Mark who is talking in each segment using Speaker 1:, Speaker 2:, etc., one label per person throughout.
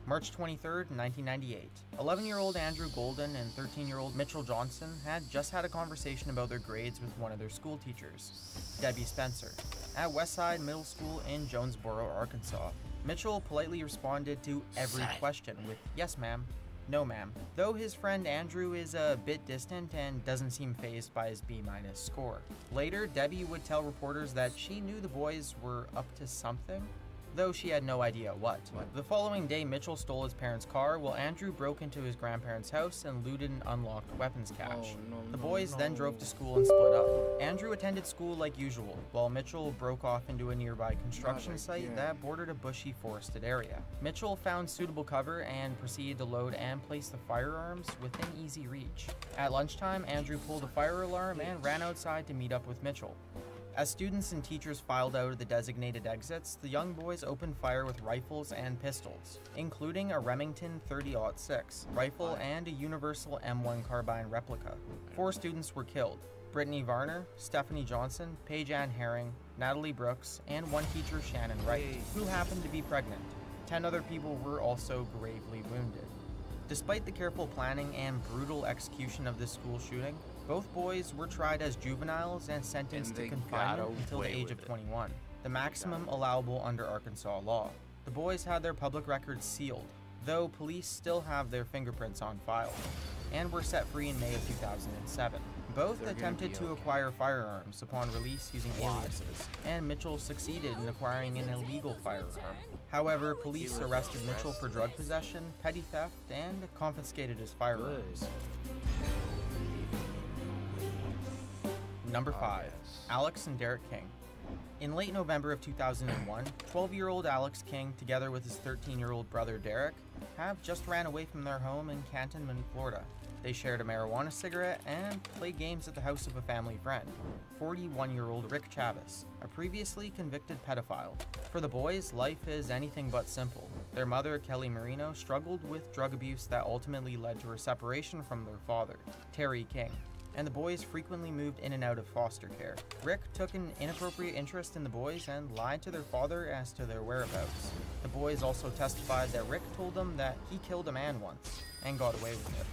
Speaker 1: March 23rd, 1998. 11-year-old Andrew Golden and 13-year-old Mitchell Johnson had just had a conversation about their grades with one of their school teachers, Debbie Spencer, at Westside Middle School in Jonesboro, Arkansas. Mitchell politely responded to every question with, "Yes, ma'am," "No, ma'am," though his friend Andrew is a bit distant and doesn't seem fazed by his B- score. Later, Debbie would tell reporters that she knew the boys were up to something, though she had no idea what. The following day, Mitchell stole his parents' car while Andrew broke into his grandparents' house and looted an unlocked weapons cache. The boys then drove to school and split up. Andrew attended school like usual, while Mitchell broke off into a nearby construction site that bordered a bushy forested area. Mitchell found suitable cover and proceeded to load and place the firearms within easy reach. At lunchtime, Andrew pulled a fire alarm and ran outside to meet up with Mitchell. As students and teachers filed out of the designated exits, the young boys opened fire with rifles and pistols, including a Remington 30-06 rifle and a Universal M1 carbine replica. 4 students were killed: Brittany Varner, Stephanie Johnson, Paige Ann Herring, Natalie Brooks, and one teacher, Shannon Wright, who happened to be pregnant. 10 other people were also gravely wounded. Despite the careful planning and brutal execution of this school shooting, both boys were tried as juveniles and sentenced to confinement until the age of 21, the maximum allowable under Arkansas law. The boys had their public records sealed, though police still have their fingerprints on file, and were set free in May of 2007. Both attempted to acquire firearms upon release using aliases, and Mitchell succeeded in acquiring an illegal firearm. However, police arrested Mitchell for drug possession, petty theft, and confiscated his firearms. Number 5. Alex and Derek King. In late November of 2001, 12-year-old Alex King, together with his 13-year-old brother Derek, have just ran away from their home in Cantonment, Florida. They shared a marijuana cigarette and played games at the house of a family friend, 41-year-old Rick Chavez, a previously convicted pedophile. For the boys, life is anything but simple. Their mother, Kelly Marino, struggled with drug abuse that ultimately led to her separation from their father, Terry King, and the boys frequently moved in and out of foster care. Rick took an inappropriate interest in the boys and lied to their father as to their whereabouts. The boys also testified that Rick told them that he killed a man once and got away with it.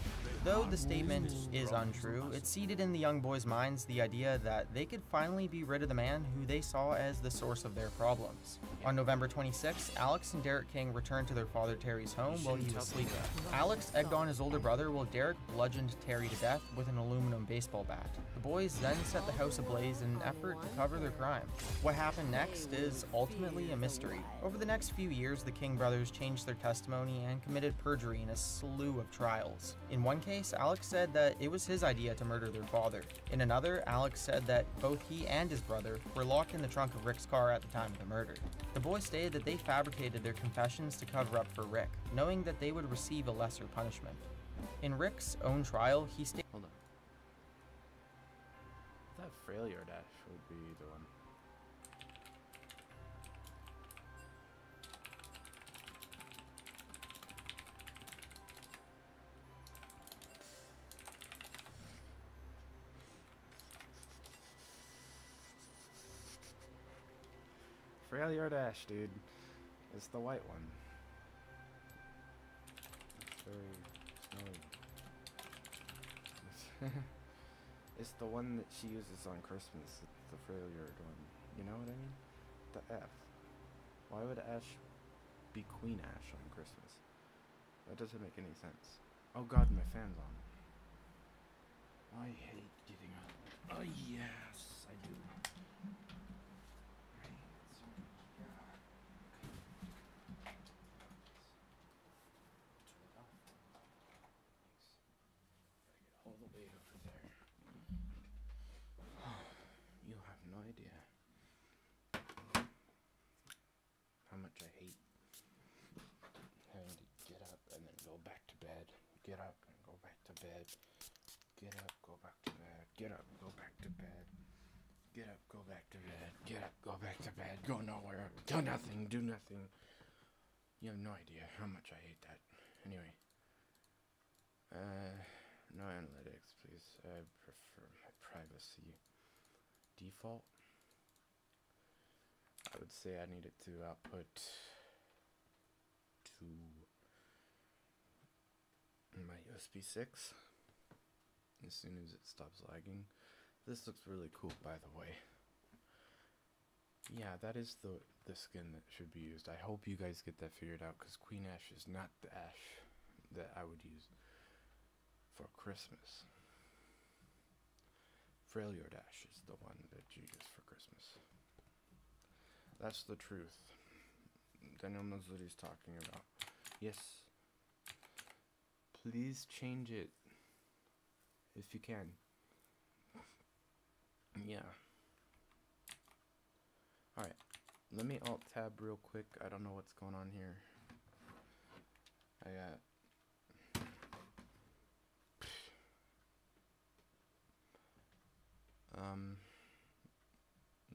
Speaker 1: Though the statement is untrue, it seeded in the young boys' minds the idea that they could finally be rid of the man who they saw as the source of their problems. On November 26, Alex and Derek King returned to their father Terry's home while he was sleeping. Alex egged on his older brother while Derek bludgeoned Terry to death with an aluminum baseball bat. The boys then set the house ablaze in an effort to cover their crime. What happened next is ultimately a mystery. Over the next few years, the King brothers changed their testimony and committed perjury in a slew of trials. In one case, Alex said that it was his idea to murder their father. In another, Alex said that both he and his brother were locked in the trunk of Rick's car at the time of the murder. The boys stated that they fabricated their confessions to cover up for Rick, knowing that they would receive a lesser punishment. In Rick's own trial, he stated—
Speaker 2: Hold on. I thought Failure Dash would be the one. Failure Dash, dude. It's the white one. It's very snowy. It's the one that she uses on Christmas. It's the failure one. You know what I mean? The F. Why would Ash be Queen Ash on Christmas? That doesn't make any sense. Oh god, my fan's on. I hate getting up. Oh yes, I do. All the way over there. You have no idea how much I hate having to get up and then go back to bed. Get up and go back to bed. Get up, go back to bed. Get up, go back to bed. Get up, go back to bed. Get up, go back to bed. Go nowhere. Do nothing. Do nothing. You have no idea how much I hate that. Anyway. No analytics, please. I prefer my privacy. Default. I would say I needed to output 2 USB 6 as soon as it stops lagging. This looks really cool, by the way. Yeah, that is the skin that should be used. I hope you guys get that figured out, because Queen Ash is not the Ash that I would use for Christmas. Freljord Ash is the one that you use for Christmas. That's the truth. Daniel knows what he's talking about. Yes. Please change it if you can. Yeah. Alright. Let me alt tab real quick. I don't know what's going on here. I got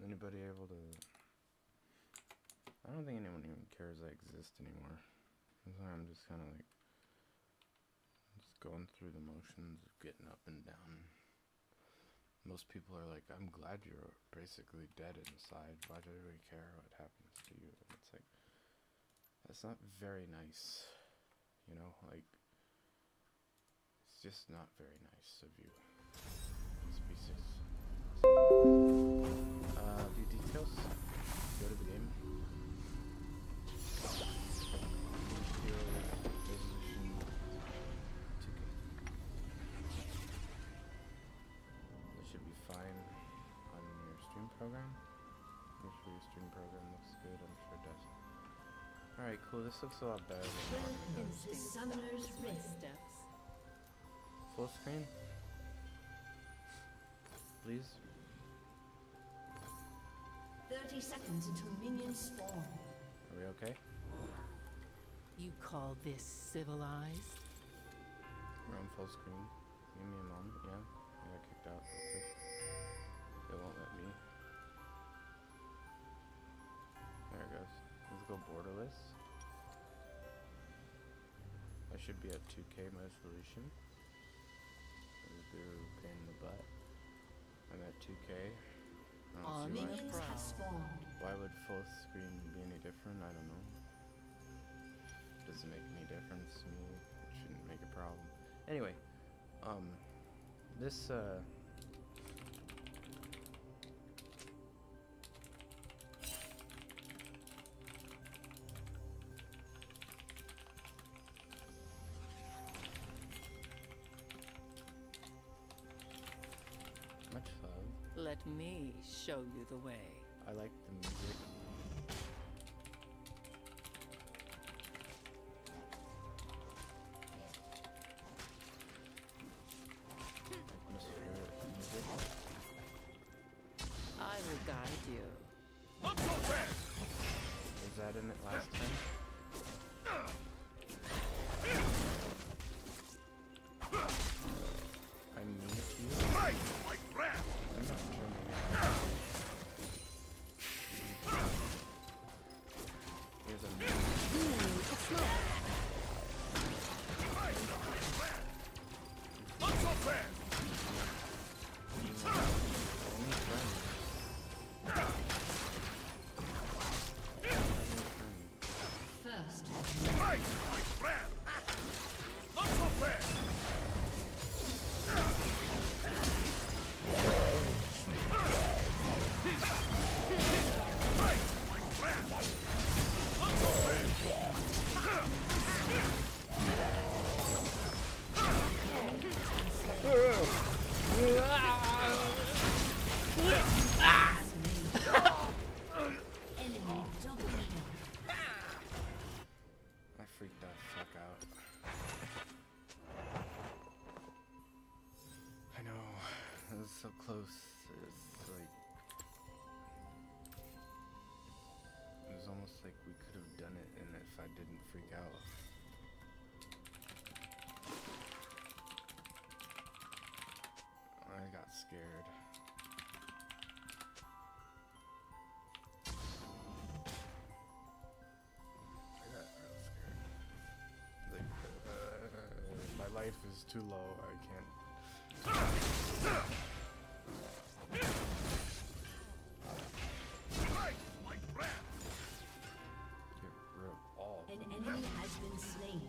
Speaker 2: anybody able to... I don't think anyone even cares I exist anymore. That's why I'm just kind of like just going through the motions of getting up and down. Most people are like, I'm glad you're basically dead inside. Why do we care what happens to you? And it's like, that's not very nice. You know, like, it's just not very nice of you. SB6. View details. Go to the game. Resolution 2K. That should be fine on your stream program. Make sure your stream program looks good. I'm sure it does. Alright, cool. This looks a lot better than
Speaker 3: The summoner's wrist.
Speaker 2: full screen. Please.
Speaker 3: 30 seconds until minions spawn.
Speaker 2: Are we okay?
Speaker 4: You call this civilized?
Speaker 2: We're on full screen. Give me a moment. Yeah. I got kicked out real quick. It won't let me. There it goes. Let's go borderless. I should be at 2K resolution. They're pain in the butt. I'm at 2K. I don't see
Speaker 3: Minions have spawned.
Speaker 2: why would full screen be any different? I don't know. Doesn't make any difference to me. It shouldn't make a problem. Anyway, this much love.
Speaker 4: Let me show you the way.
Speaker 2: I like the music. Atmospheric music.
Speaker 4: I will guide you.
Speaker 2: Was that in it last time? I mean it to you. I'm not turning. Here's a only friend.
Speaker 3: First, enemy double kill.
Speaker 2: I freaked the fuck out. I know. It was so close. It's like... It was almost like we could have done it, and if I didn't freak out. I got scared. I got real scared. Like, my life is too low. I can't. Get rid of all.
Speaker 3: An enemy has been slain.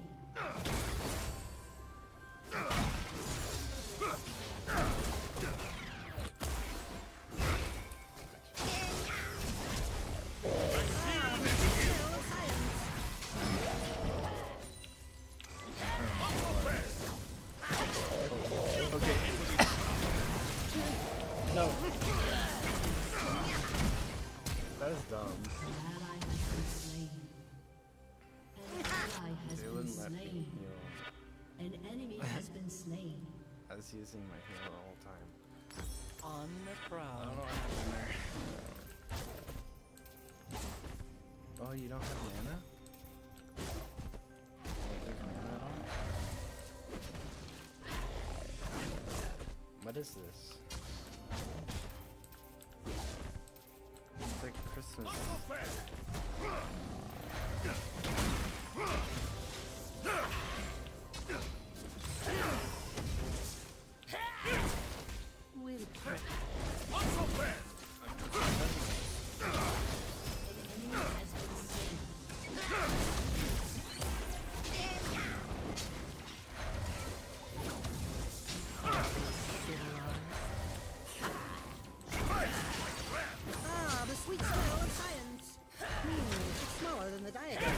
Speaker 3: slain.
Speaker 2: Yo,
Speaker 3: An enemy has been slain.
Speaker 2: I was using my heal all the time.
Speaker 4: On the
Speaker 2: I
Speaker 4: prowl.
Speaker 2: don't know what happened there. Oh, you don't have mana? There's mana at all? What is this? It's like Christmas.
Speaker 4: Will prep.
Speaker 3: An enemy has been slain.
Speaker 5: Ah, the sweet smell of science. It's smaller than the diagram.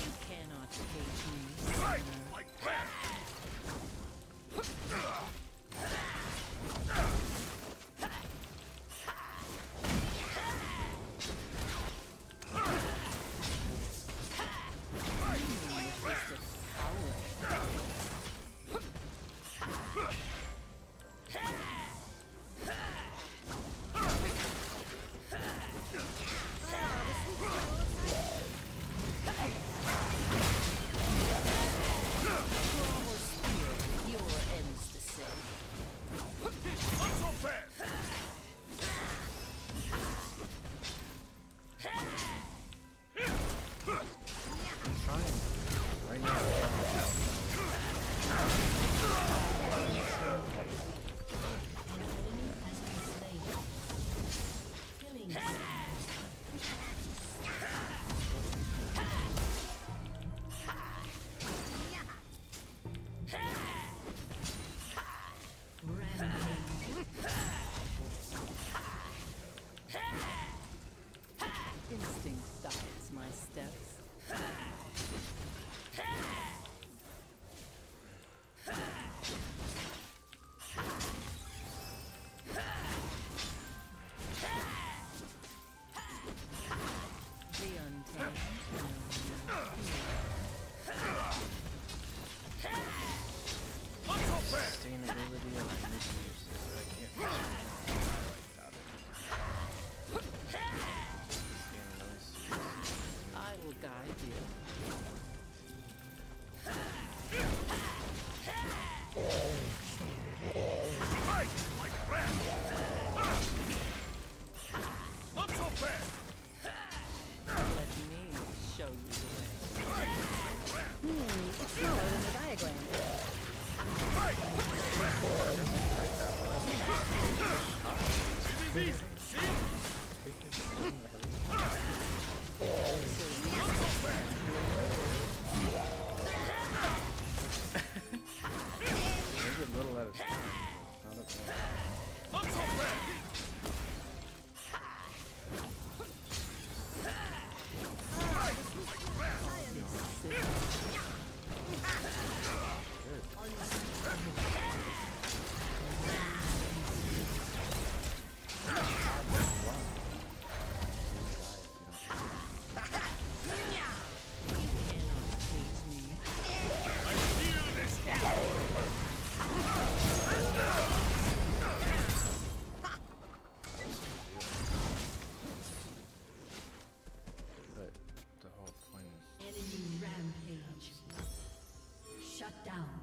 Speaker 4: You cannot cage me. Sinner. Your ends the same.
Speaker 2: I'm trying. Right now.
Speaker 3: An enemy has been slain. Killing spree. Rampage.
Speaker 4: Instinct guides my steps. The untamed.
Speaker 2: Sustainability of resources. I can't like that.
Speaker 4: I will guide you. Let me show you the way.
Speaker 5: It's smaller than the diagram.
Speaker 2: Maybe a little at a time. Not at once. But the whole point is
Speaker 3: Enemy rampage. Shut down.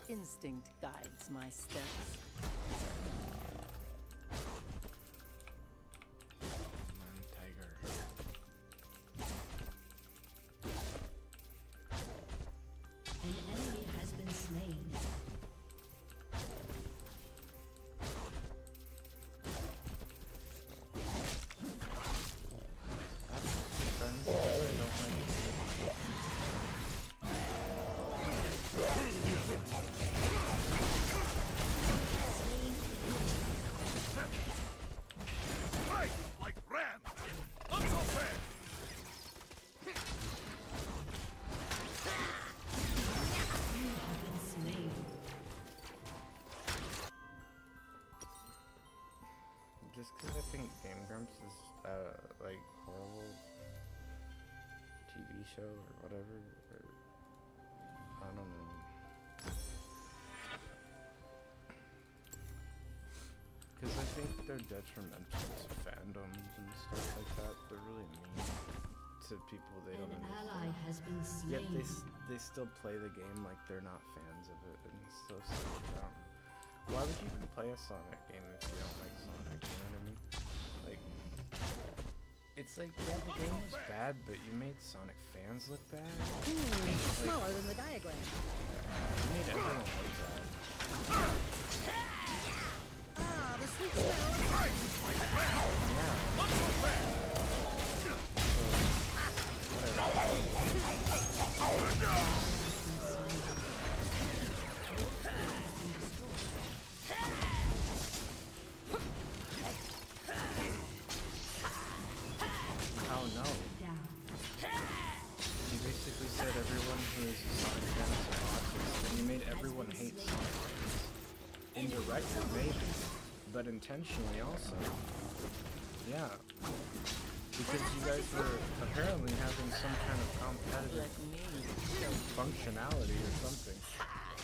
Speaker 4: Instinct guides my steps.
Speaker 2: man tiger.
Speaker 3: An enemy has been slain.
Speaker 2: Friends, I don't like
Speaker 3: Slain
Speaker 2: just because I think Game Grumps is like horrible TV show or whatever, or I don't know. Because I think they're detrimental to fandoms and stuff like that. They're really mean to people they don't
Speaker 3: An ally
Speaker 2: understand.
Speaker 3: has been
Speaker 2: Yet
Speaker 3: slain.
Speaker 2: they still play the game like they're not fans of it, and it's so stupid. I don't know. Why would you even play a Sonic game if you don't like Sonic? You know what I mean? Like, it's like, yeah, the game was bad, but you made Sonic fans look bad.
Speaker 5: Smaller than the diagram.
Speaker 2: You made everyone look bad.
Speaker 5: Ah, the sweet smell of science.
Speaker 2: How no? You basically said everyone who is a Sonic fan is an autist, and you made everyone hate Sonic fans. Indirectly, maybe, but intentionally also. Yeah. Because you guys were apparently having some kind of competitive
Speaker 4: Let me show you.
Speaker 2: functionality or something.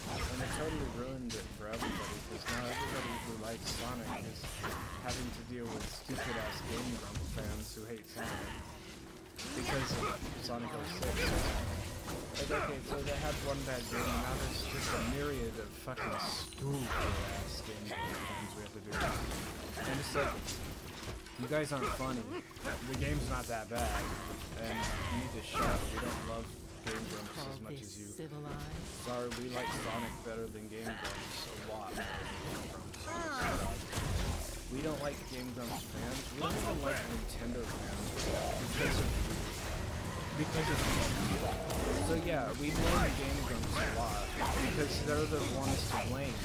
Speaker 2: And it totally ruined it for everybody, because now everybody who likes Sonic is having to deal with stupid-ass Game Grump fans who hate Sonic. Because of Sonic 06. Like, okay, so they had one bad game, and now there's just a myriad of fucking stupid-ass Game Grump fans we have to deal with. And it's like, you guys aren't funny. The game's not that bad. And you need to shut up. We don't love Game Grumps
Speaker 4: Call
Speaker 2: as much
Speaker 4: this
Speaker 2: as you.
Speaker 4: civilized?
Speaker 2: Sorry, we like Sonic better than Game Grumps. A lot better than Game Grumps. We don't like Game Grumps fans. We don't even like Nintendo fans because of so yeah, we blame Game Grumps a lot because they're the ones to blame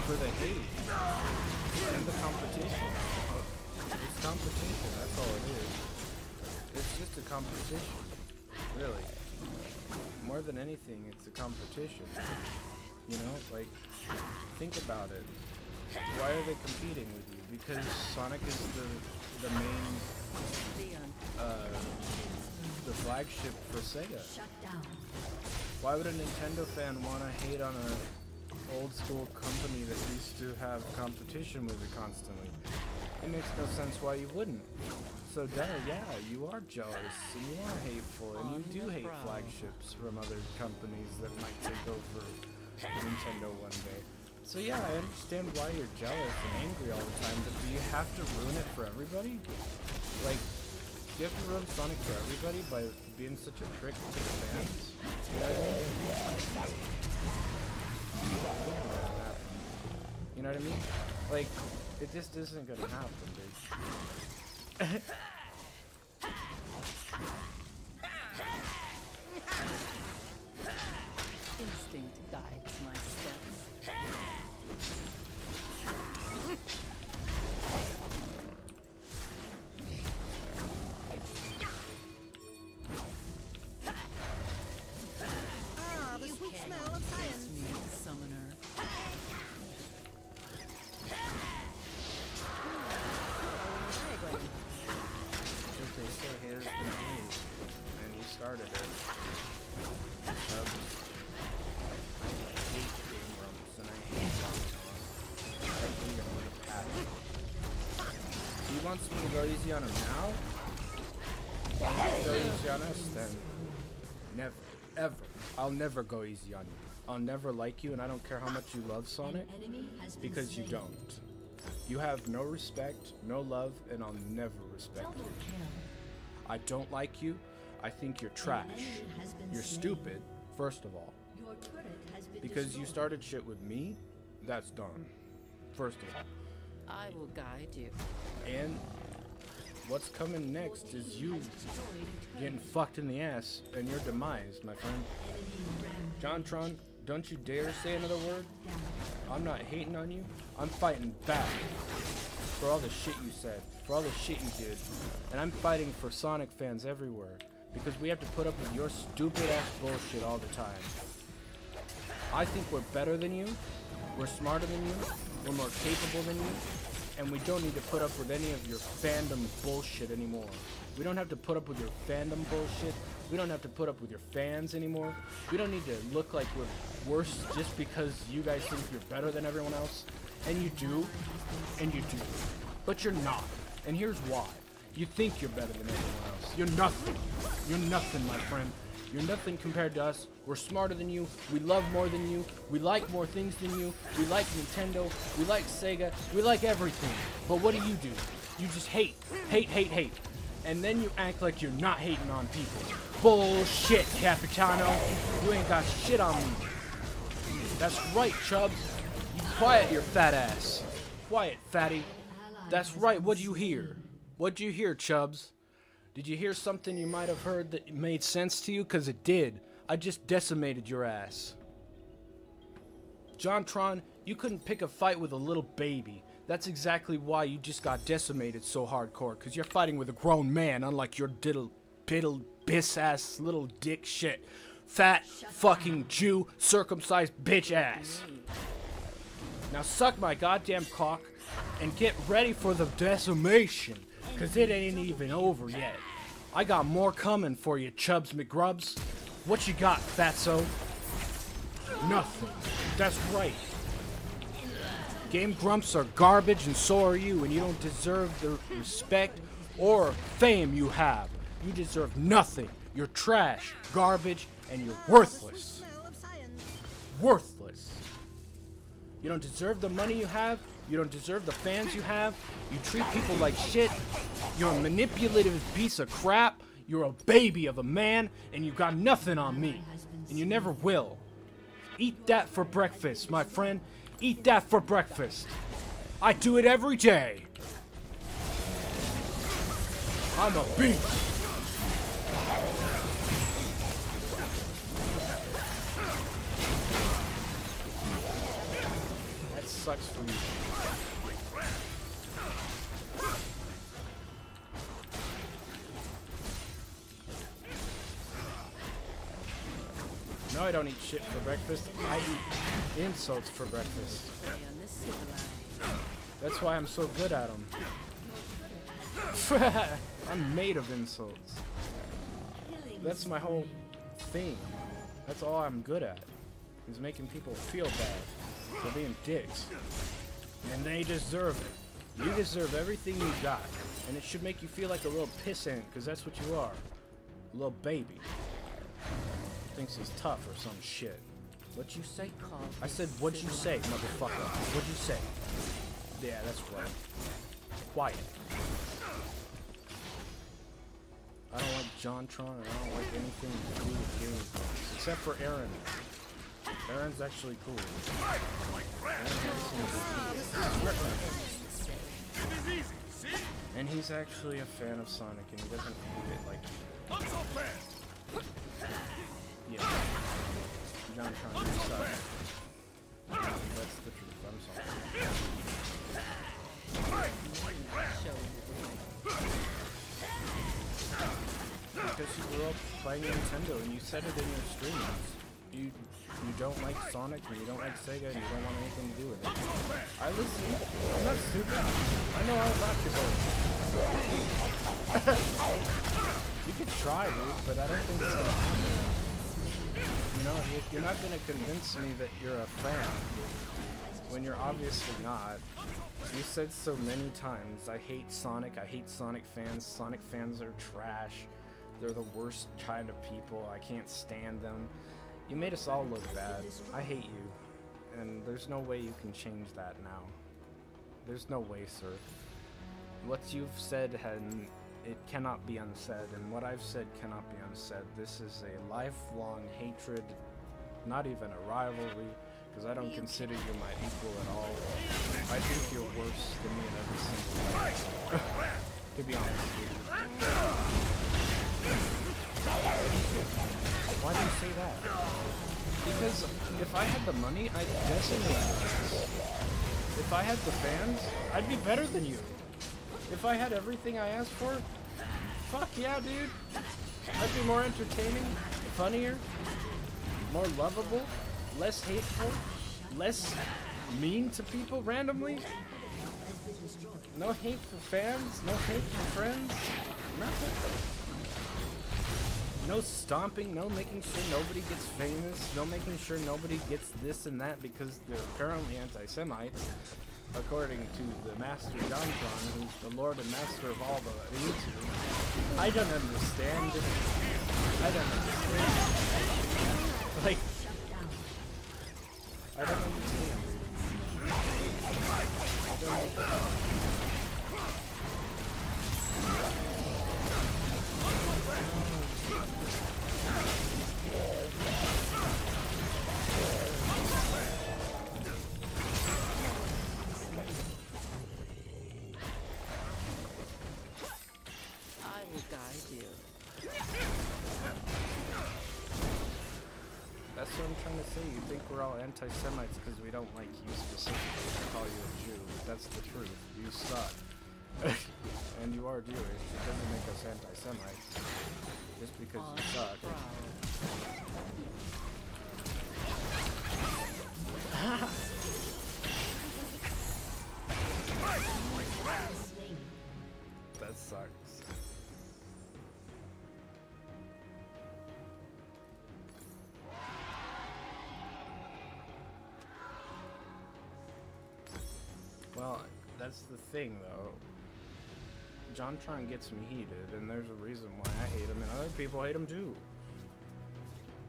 Speaker 2: for the hate and the competition. It's competition, that's all it is. It's just a competition, really. More than anything, it's a competition. You know, like, think about it. Why are they competing with you? Because Sonic is the main, the flagship for Sega.
Speaker 3: Shut down.
Speaker 2: Why would a Nintendo fan want to hate on a old school company that used to have competition with it constantly? It makes no sense why you wouldn't. So duh, yeah, you are jealous and you are hateful and you do hate flagships from other companies that might take over Nintendo one day. So yeah, I understand why you're jealous and angry all the time, but do you have to ruin it for everybody? Like, do you have to ruin Sonic for everybody by being such a prick to the fans? You know what I mean? You know what I mean? Like, it just isn't gonna happen, dude.
Speaker 4: Instinct guides my steps.
Speaker 5: Ah, the sweet smell of science.
Speaker 4: Me, summoner.
Speaker 5: Diagram.
Speaker 2: Because they say haters can hate, and you started it. I hate Game Grumps, and I hate Sonic. I hate him with a passion. He wants me to go easy on him now? If he wants to go easy on us, then never, ever. I'll never go easy on you. I'll never like you, and I don't care how much you love Sonic,
Speaker 3: Enemy has been
Speaker 2: because you
Speaker 3: slain.
Speaker 2: don't. You have no respect, no love, and I'll never respect
Speaker 3: Double
Speaker 2: you.
Speaker 3: kill.
Speaker 2: I don't like you. I think you're trash.
Speaker 3: enemy has been
Speaker 2: You're
Speaker 3: slain.
Speaker 2: stupid, first of all.
Speaker 3: Your turret has been
Speaker 2: Because you
Speaker 3: destroyed.
Speaker 2: started shit with me, that's dumb. First of all.
Speaker 4: I will guide you.
Speaker 2: And what's coming next is you getting fucked in the ass and your demise, my friend. JonTron, don't you dare say another word. I'm not hating on you. I'm fighting back for all the shit you said, for all the shit you did. And I'm fighting for Sonic fans everywhere because we have to put up with your stupid ass bullshit all the time. I think we're better than you. We're smarter than you. We're more capable than you. and we don't need to put up with any of your fandom bullshit anymore. We don't have to put up with your fandom bullshit. We don't have to put up with your fans anymore. We don't need to look like we're worse just because you guys think you're better than everyone else. And you do, and you do. But you're not. And here's why. You think you're better than everyone else. You're nothing. You're nothing, my friend. You're nothing compared to us. We're smarter than you. We love more than you. We like more things than you. We like Nintendo. We like Sega. We like everything. But what do? You just hate. Hate, hate, hate. And then you act like you're not hating on people. Bullshit, Capitano. You ain't got shit on me. That's right, Chubbs. You quiet your fat ass. Quiet, fatty. That's right, what'd you hear? What'd you hear, Chubbs? Did you hear something you might have heard that made sense to you? Because it did. I just decimated your ass. JonTron, you couldn't pick a fight with a little baby. That's exactly why you just got decimated so hardcore. Because you're fighting with a grown man, unlike your diddle, biss-ass little dick shit. Fat, fucking Jew, circumcised bitch ass. Now suck my goddamn cock and get ready for the decimation. Because it ain't even over yet. I got more coming for you, Chubbs McGrubs. What you got, fatso? Nothing. That's right. Game Grumps are garbage and so are you, and you don't deserve the respect or fame you have. You deserve nothing. You're trash, garbage, and you're worthless. Worthless. You don't deserve the money you have. You don't deserve the fans you have. You treat people like shit. You're a manipulative piece of crap. You're a baby of a man, and you got nothing on me. And you never will. Eat that for breakfast, my friend. Eat that for breakfast. I do it every day. I'm a beast. That sucks for you. No, I don't eat shit for breakfast. I eat insults for breakfast. That's why I'm so good at them. I'm made of insults. That's my whole thing. That's all I'm good at. Is making people feel bad for being dicks. And they deserve it. You deserve everything you got. And it should make you feel like a little pissant, because that's what you are. A little baby. Thinks he's tough or some shit. What'd you say? I said, what'd you say, motherfucker? What'd you say? Yeah, that's right. Quiet. I don't like JonTron, and I don't like anything to do with Game Grumps. Except for Aaron. Aaron's actually cool. And he's actually a fan of Sonic, and he doesn't hate it like you. Yeah. JonTron, you suck. That's the truth, I'm sorry. Because you grew up playing Nintendo, and you said it in your streams. You don't like Sonic, and you don't like Sega, and you don't want anything to do with it. I listen. I'm not stupid. I know all about you. You could try, dude, but I don't think it's gonna happen. You know, you're not gonna convince me that you're a fan when you're obviously not. You said so many times, I hate Sonic, I hate Sonic fans. Sonic fans are trash. They're the worst kind of people. I can't stand them. You made us all look bad. I hate you. And there's no way you can change that now. There's no way, sir. What you've said it cannot be unsaid, and what I've said cannot be unsaid. This is a lifelong hatred, not even a rivalry, because I don't consider you my equal at all. I think you're worse than me in every single way. To be honest with you. Why do you say that? Because if I had the money, I'd decimate you. If I had the fans, I'd be better than you. If I had everything I asked for, fuck yeah, dude. I'd be more entertaining, funnier, more lovable, less hateful, less mean to people randomly. No hate for fans, no hate for friends, nothing. No stomping, no making sure nobody gets famous, no making sure nobody gets this and that because they're apparently anti-Semites, according to the Master JonTron, who's the Lord and Master of all the YouTube. I don't understand. I don't understand. Like, I don't understand. I don't understand.
Speaker 4: I will guide you.
Speaker 2: That's what I'm trying to say. You think we're all anti-Semites because we don't like you specifically to call you a Jew. That's the truth. You suck. And you are Jewish. It doesn't make us anti-Semites. Just because you suck. That sucks. Well, that's the thing, though. JonTron gets me heated, and there's a reason why I hate him, and other people hate him too.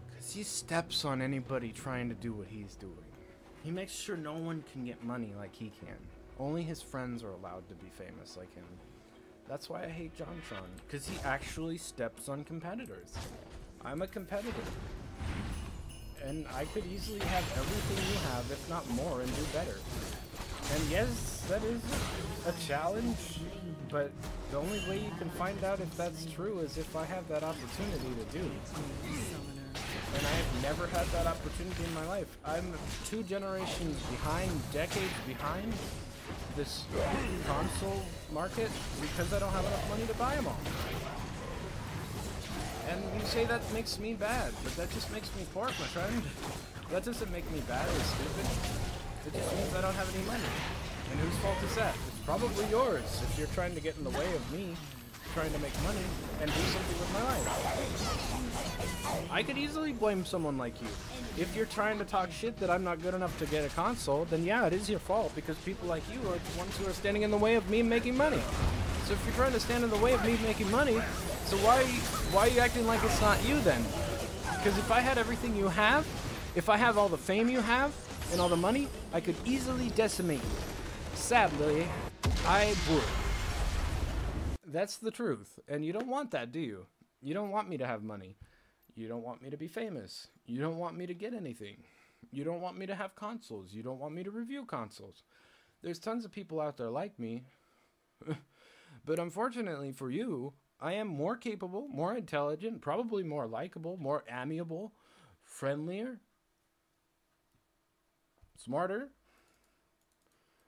Speaker 2: Because he steps on anybody trying to do what he's doing. He makes sure no one can get money like he can. Only his friends are allowed to be famous like him. That's why I hate JonTron, because he actually steps on competitors. I'm a competitor. And I could easily have everything you have, if not more, and do better. And yes, that is a challenge, but the only way you can find out if that's true is if I have that opportunity to do it. And I have never had that opportunity in my life. I'm 2 generations behind, decades behind this console market because I don't have enough money to buy them all. And you say that makes me bad, but that just makes me poor, my friend. That doesn't make me bad or stupid. It just means I don't have any money. And whose fault is that? It's probably yours if you're trying to get in the way of me trying to make money and do something with my life. I could easily blame someone like you. If you're trying to talk shit that I'm not good enough to get a console, then yeah, it is your fault because people like you are the ones who are standing in the way of me making money. So if you're trying to stand in the way of me making money, so why are you acting like it's not you then? Because if I had everything you have, if I have all the fame you have and all the money, I could easily decimate you. Sadly, I would. That's the truth. And you don't want that, do you? You don't want me to have money. You don't want me to be famous. You don't want me to get anything. You don't want me to have consoles. You don't want me to review consoles. There's tons of people out there like me. But unfortunately for you, I am more capable, more intelligent, probably more likable, more amiable, friendlier, smarter,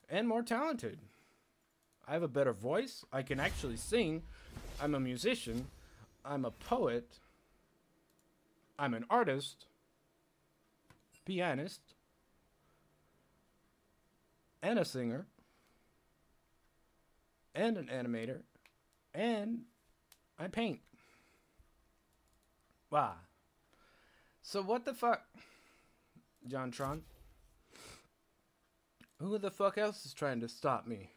Speaker 2: and more talented. I have a better voice. I can actually sing. I'm a musician. I'm a poet. I'm an artist, pianist, and a singer, and an animator, and I paint. Wow. So what the fuck, JonTron? Who the fuck else is trying to stop me?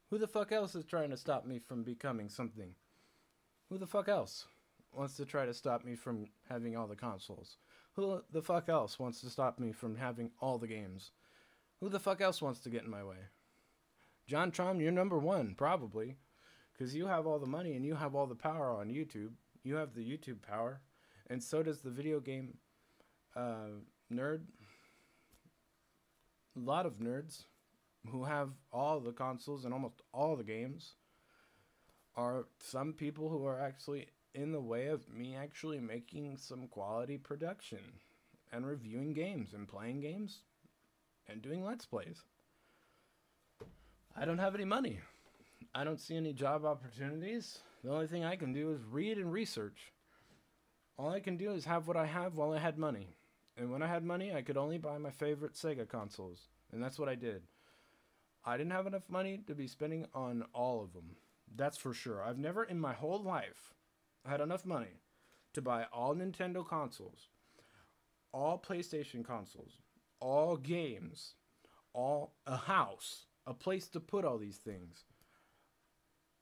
Speaker 2: Who the fuck else is trying to stop me from becoming something? Who the fuck else wants to try to stop me from having all the consoles? Who the fuck else wants to stop me from having all the games? Who the fuck else wants to get in my way? JonTron, you're number one, probably. Because you have all the money and you have all the power on YouTube. You have the YouTube power. And so does the video game nerd. A lot of nerds who have all the consoles and almost all the games are some people who are actually in the way of me actually making some quality production and reviewing games and playing games and doing Let's Plays. I don't have any money. I don't see any job opportunities. The only thing I can do is read and research. All I can do is have what I have while I had money. And when I had money, I could only buy my favorite Sega consoles. And that's what I did. I didn't have enough money to be spending on all of them. That's for sure. I've never in my whole life had enough money to buy all Nintendo consoles, all PlayStation consoles, all games, all a house, a place to put all these things.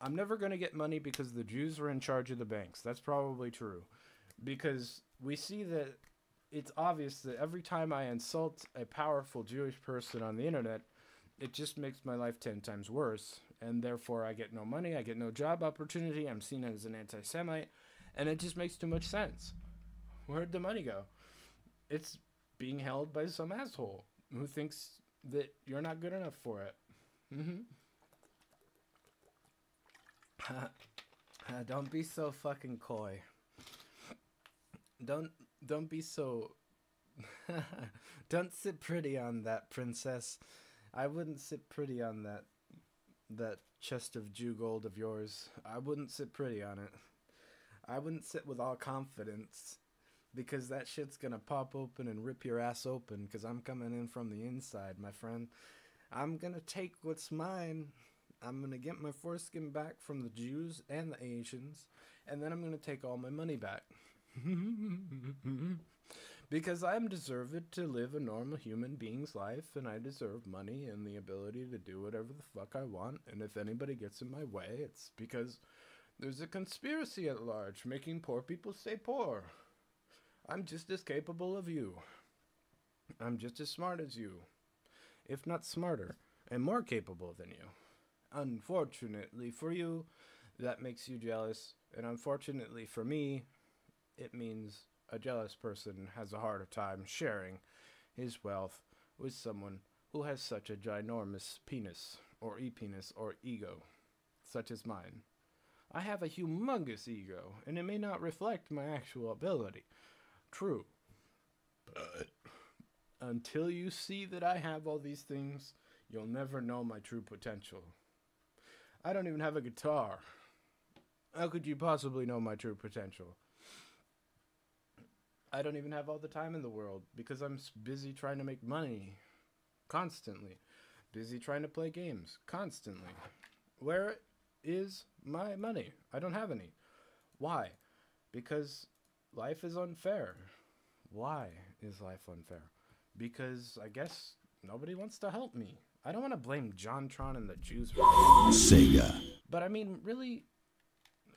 Speaker 2: I'm never going to get money because the Jews are in charge of the banks. That's probably true. Because we see that it's obvious that every time I insult a powerful Jewish person on the internet, it just makes my life 10 times worse. And therefore, I get no money, I get no job opportunity, I'm seen as an anti-Semite, and it just makes too much sense. Where'd the money go? It's being held by some asshole who thinks that you're not good enough for it. Don't be so fucking coy. Don't be so... Don't sit pretty on that, princess. I wouldn't sit pretty on that chest of Jew gold of yours. I wouldn't sit pretty on it. I wouldn't sit with all confidence, because that shit's gonna pop open and rip your ass open, because I'm coming in from the inside, my friend. I'm gonna take what's mine. I'm gonna get my foreskin back from the Jews and the Asians, and then I'm gonna take all my money back. Because I'm deserved to live a normal human being's life, and I deserve money and the ability to do whatever the fuck I want, and if anybody gets in my way, it's because there's a conspiracy at large making poor people stay poor. I'm just as capable of you. I'm just as smart as you, if not smarter, and more capable than you. Unfortunately for you, that makes you jealous, and unfortunately for me, it means a jealous person has a harder time sharing his wealth with someone who has such a ginormous penis, or e-penis, or ego, such as mine. I have a humongous ego, and it may not reflect my actual ability. True. But until you see that I have all these things, you'll never know my true potential. I don't even have a guitar. How could you possibly know my true potential? I don't even have all the time in the world because I'm busy trying to make money. Constantly. Busy trying to play games. Constantly. Where is my money? I don't have any. Why? Because life is unfair. Why is life unfair? Because I guess nobody wants to help me. I don't want to blame JonTron and the Jews for Sega. But I mean, really,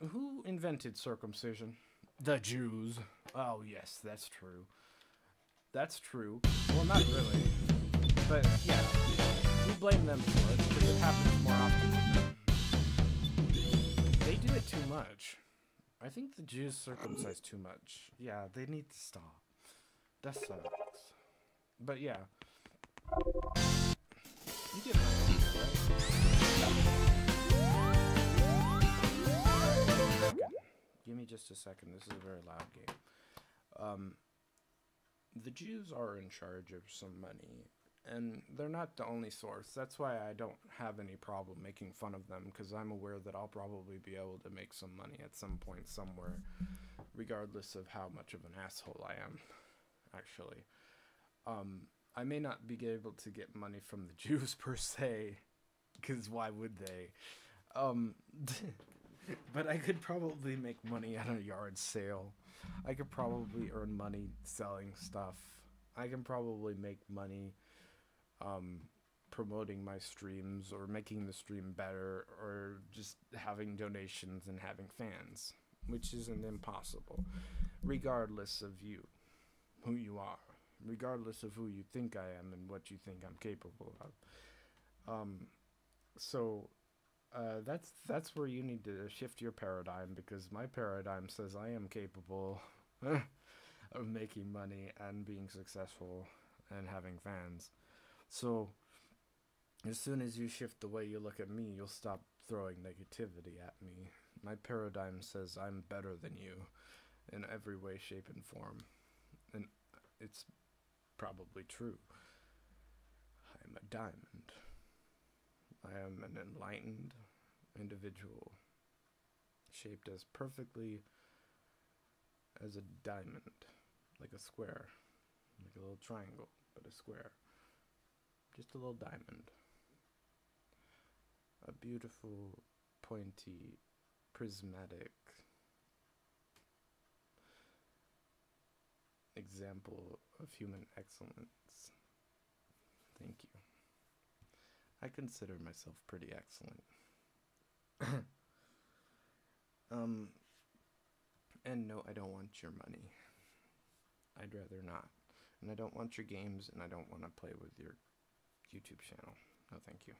Speaker 2: who invented circumcision? The Jews. Oh, yes, that's true. That's true. Well, not really. But, yeah. We blame them for it because it happens more often than them. They do it too much. I think the Jews circumcise too much. Yeah, they need to stop. That sucks. But, yeah. You get my idea, right? Give me just a second. This is a very loud game. The Jews are in charge of some money, and they're not the only source. That's why I don't have any problem making fun of them, because I'm aware that I'll probably be able to make some money at some point somewhere, regardless of how much of an asshole I am, actually. I may not be able to get money from the Jews per se, because why would they? But I could probably make money at a yard sale. I could probably earn money selling stuff. I can probably make money promoting my streams or making the stream better or just having donations and having fans, which isn't impossible, regardless of you, who you are, regardless of who you think I am and what you think I'm capable of. That's where you need to shift your paradigm, because my paradigm says I am capable of making money and being successful and having fans. So as soon as you shift the way you look at me, you'll stop throwing negativity at me. My paradigm says I'm better than you in every way, shape, and form. And it's probably true. I'm a diamond. I am an enlightened individual, shaped as perfectly as a diamond, like a square, like a little triangle, but a square, just a little diamond. a beautiful, pointy, prismatic example of human excellence. Thank you. I consider myself pretty excellent. And no, I don't want your money. I'd rather not. And I don't want your games, and I don't want to play with your YouTube channel. No, thank you.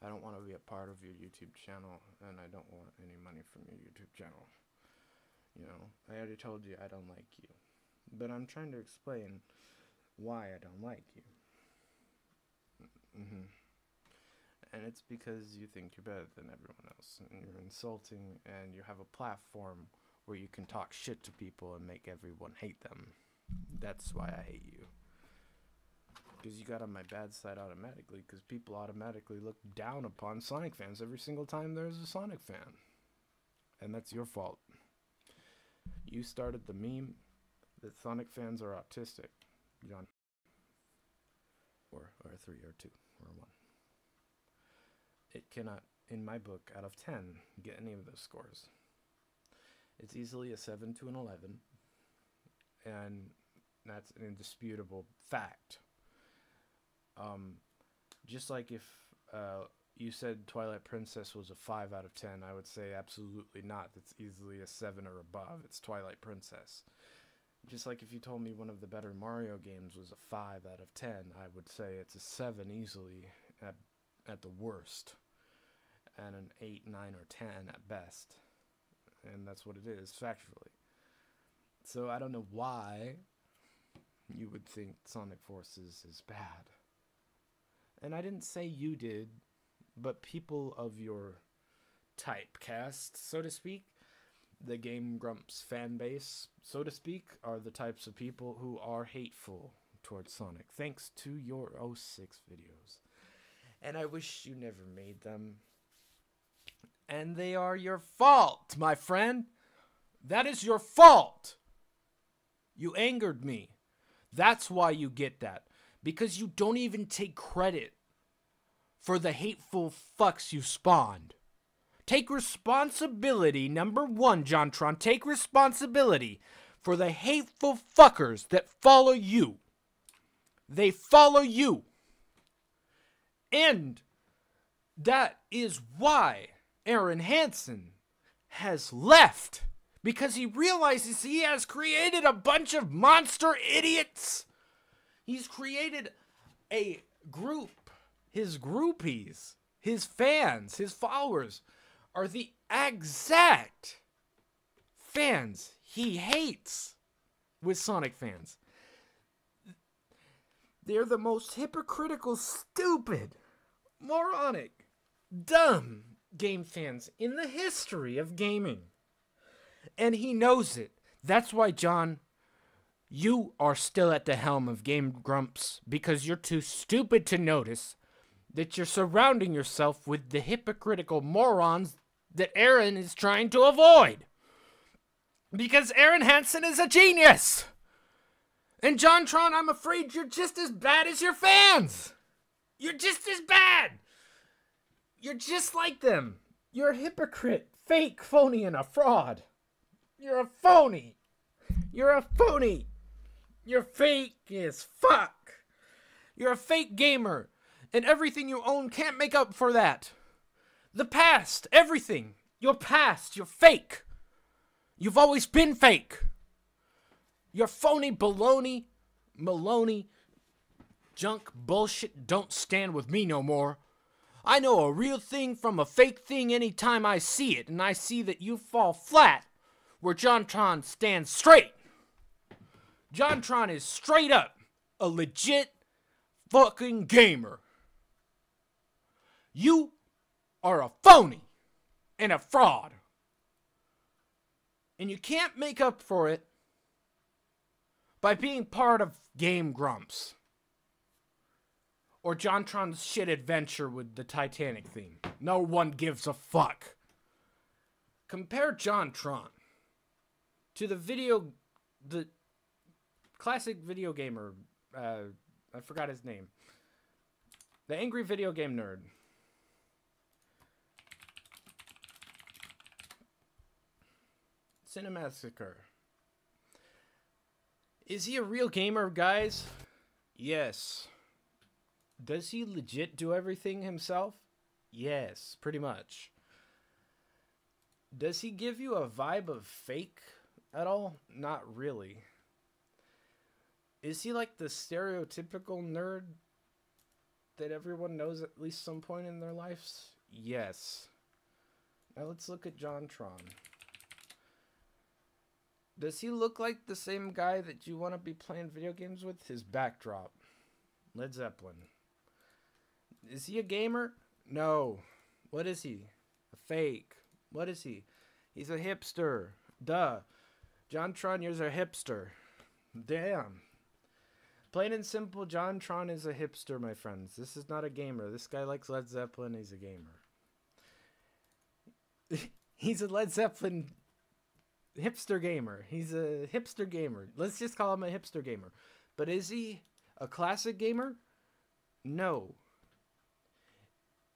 Speaker 2: I don't want to be a part of your YouTube channel, and I don't want any money from your YouTube channel. You know, I already told you I don't like you. But I'm trying to explain why I don't like you. And it's because you think you're better than everyone else, and you're insulting, and you have a platform where you can talk shit to people and make everyone hate them. That's why I hate you. Because you got on my bad side automatically, because people automatically look down upon Sonic fans every single time there's a Sonic fan. And that's your fault. You started the meme that Sonic fans are autistic, John. Or a 3 or 2 or a 1. It cannot, in my book, out of 10, get any of those scores. It's easily a 7 to an 11, and that's an indisputable fact. Just like if you said Twilight Princess was a 5 out of 10, I would say absolutely not. It's easily a 7 or above. It's Twilight Princess. Just like if you told me one of the better Mario games was a 5 out of 10, I would say it's a 7 easily at the worst, and an 8, 9, or 10 at best. And that's what it is, factually. So I don't know why you would think Sonic Forces is bad. And I didn't say you did, but people of your typecast, so to speak, the Game Grumps fan base, so to speak, are the types of people who are hateful towards Sonic, thanks to your 06 videos. And I wish you never made them. And they are your fault, my friend. That is your fault. You angered me. That's why you get that. Because you don't even take credit for the hateful fucks you spawned. Take responsibility, number one, JonTron. Take responsibility for the hateful fuckers that follow you. They follow you. And that is why Aaron Hansen has left. Because he realizes he has created a bunch of monster idiots. He's created a group. His groupies, his fans, his followers are the exact fans he hates with Sonic fans. They're the most hypocritical, stupid, moronic, dumb game fans in the history of gaming. And he knows it. That's why, John, you are still at the helm of Game Grumps, because you're too stupid to notice that you're surrounding yourself with the hypocritical morons that Aaron is trying to avoid. Because Aaron Hansen is a genius! And JonTron, I'm afraid you're just as bad as your fans! You're just as bad! You're just like them! You're a hypocrite, fake, phony, and a fraud! You're a phony! You're a phony! You're fake as fuck! You're a fake gamer! And everything you own can't make up for that. The past, everything. Your past, you're fake. You've always been fake. You're phony baloney, Maloney, junk bullshit don't stand with me no more. I know a real thing from a fake thing anytime I see it, and I see that you fall flat where JonTron stands straight. JonTron is straight up a legit fucking gamer. You are a phony and a fraud. And you can't make up for it by being part of Game Grumps. Or JonTron's shit adventure with the Titanic theme. No one gives a fuck. Compare JonTron to the classic video gamer, I forgot his name. The angry video game nerd. Cinemassacre. Is he a real gamer, guys? Yes. Does he legit do everything himself? Yes, pretty much. Does he give you a vibe of fake at all? Not really. Is he like the stereotypical nerd that everyone knows at least some point in their lives? Yes. Now let's look at JonTron. Does he look like the same guy that you want to be playing video games with? His backdrop. Led Zeppelin. Is he a gamer? No. What is he? A fake. What is he? He's a hipster. Duh. JonTron, you're a hipster. Damn. Plain and simple, JonTron is a hipster, my friends. This is not a gamer. This guy likes Led Zeppelin. He's a gamer. He's a Led Zeppelin hipster gamer. He's a hipster gamer. Let's just call him a hipster gamer. But is he a classic gamer? No.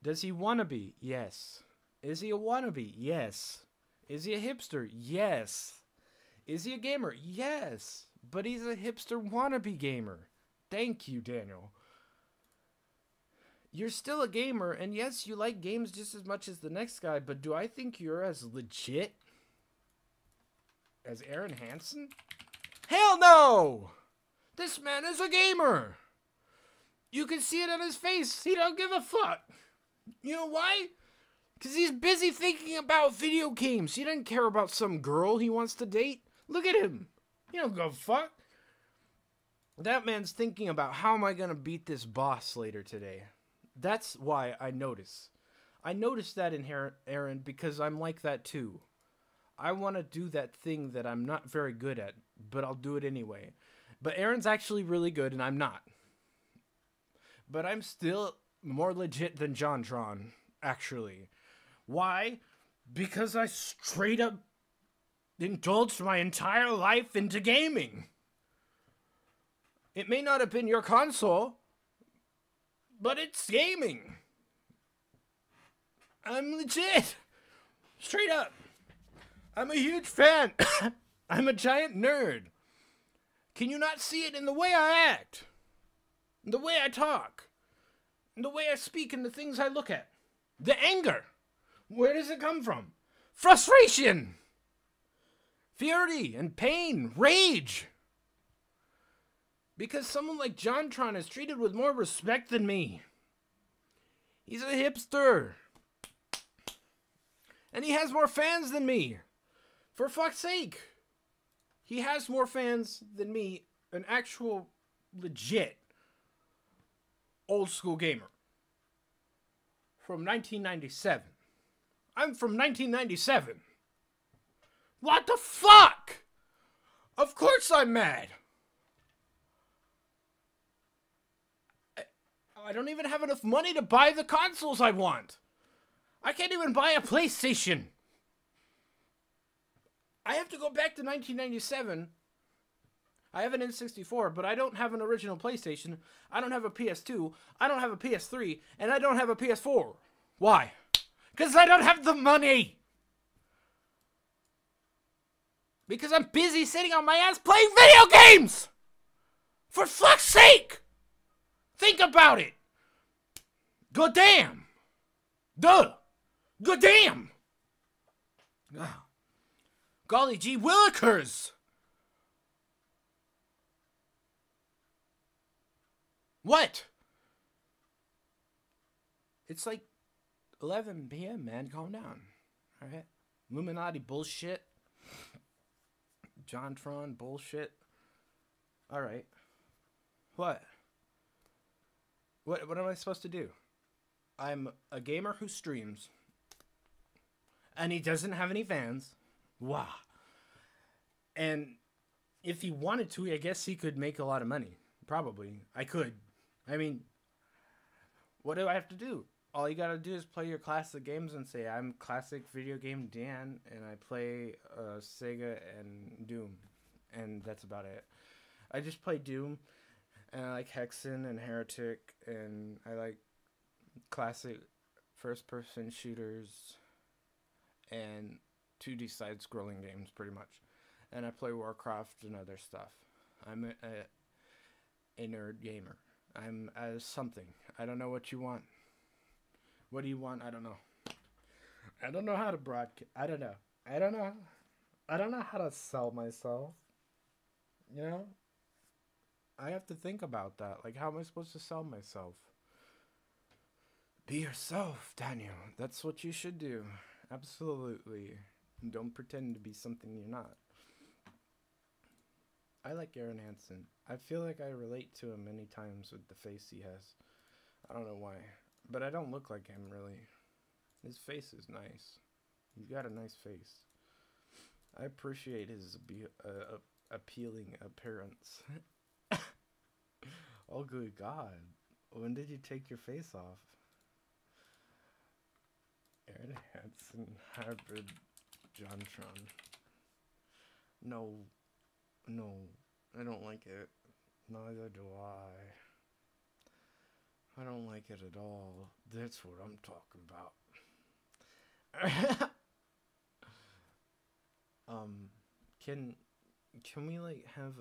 Speaker 2: Does he wanna be? Yes. Is he a wannabe? Yes. Is he a hipster? Yes. Is he a gamer? Yes. But he's a hipster wannabe gamer. Thank you, Daniel. You're still a gamer, and yes, you like games just as much as the next guy, but do I think you're as legit as Aaron Hansen? Hell no! This man is a gamer! You can see it on his face. He don't give a fuck. You know why? Because he's busy thinking about video games. He doesn't care about some girl he wants to date. Look at him. He don't give a fuck. That man's thinking about how am I going to beat this boss later today. That's why I notice. I noticed that in Aaron because I'm like that too. I want to do that thing that I'm not very good at, but I'll do it anyway. But Aaron's actually really good and I'm not. But I'm still more legit than JonTron, actually. Why? Because I straight up indulged my entire life into gaming. It may not have been your console, but it's gaming. I'm legit. Straight up. I'm a huge fan. I'm a giant nerd. Can you not see it in the way I act? In the way I talk? In the way I speak and the things I look at? The anger. Where does it come from? Frustration. Fury and pain. Rage. Because someone like JonTron is treated with more respect than me. He's a hipster. And he has more fans than me. For fuck's sake. He has more fans than me. An actual legit old school gamer. From 1997. I'm from 1997. What the fuck? Of course I'm mad. I don't even have enough money to buy the consoles I want. I can't even buy a PlayStation. I have to go back to 1997. I have an N64, but I don't have an original PlayStation. I don't have a PS2. I don't have a PS3. And I don't have a PS4. Why? Because I don't have the money. Because I'm busy sitting on my ass playing video games. For fuck's sake. Think about it. God damn. Duh. God damn. Oh. Golly gee willikers. What? It's like 11 p.m., man. Calm down. All right? Illuminati bullshit. JonTron bullshit. All right. What? What am I supposed to do? I'm a gamer who streams. And he doesn't have any fans. Wow. And if he wanted to, I guess he could make a lot of money. Probably. I could. I mean, what do I have to do? All you gotta do is play your classic games and say, I'm classic video game Dan, and I play Sega and Doom. And that's about it. I just play Doom, and I like Hexen and Heretic, and I like classic first-person shooters, and 2D side-scrolling games, pretty much. And I play Warcraft and other stuff. I'm a nerd gamer. I'm something. I don't know what you want. What do you want? I don't know. I don't know how to broadcast. I don't know. I don't know how to sell myself. You know? I have to think about that. Like, how am I supposed to sell myself? Be yourself, Daniel. That's what you should do. Absolutely. Don't pretend to be something you're not. I like Aaron Hansen. I feel like I relate to him many times with the face he has. I don't know why. But I don't look like him, really. His face is nice. He's got a nice face. I appreciate his appealing appearance. Oh, good God. When did you take your face off? Aaron Hansen, hybrid JonTron. No, I don't like it. Neither do I. I don't like it at all. That's what I'm talking about. Can we like have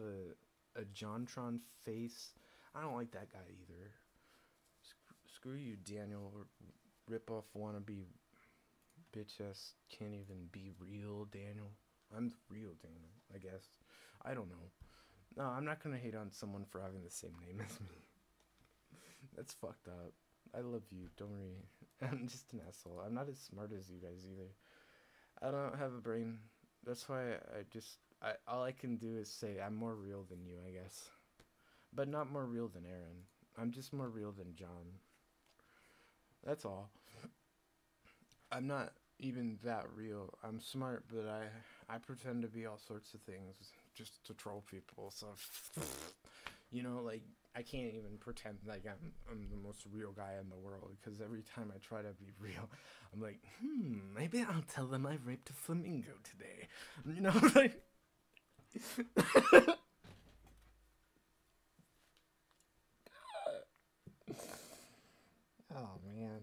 Speaker 2: a JonTron face? I don't like that guy either. Screw you, Daniel. Rip off wannabe bitch ass can't even be real Daniel. I'm the real Daniel, I guess. I don't know. No, I'm not gonna hate on someone for having the same name as me. That's fucked up. I love you, don't worry. I'm just an asshole. I'm not as smart as you guys either. I don't have a brain. That's why all I can do is say I'm more real than you, I guess. But not more real than Aaron. I'm just more real than John. That's all. I'm not even that real. I'm smart, but I pretend to be all sorts of things just to troll people. So, you know, like, I can't even pretend like I'm the most real guy in the world, because every time I try to be real, I'm like, maybe I'll tell them I raped a flamingo today. You know, like... Oh, man.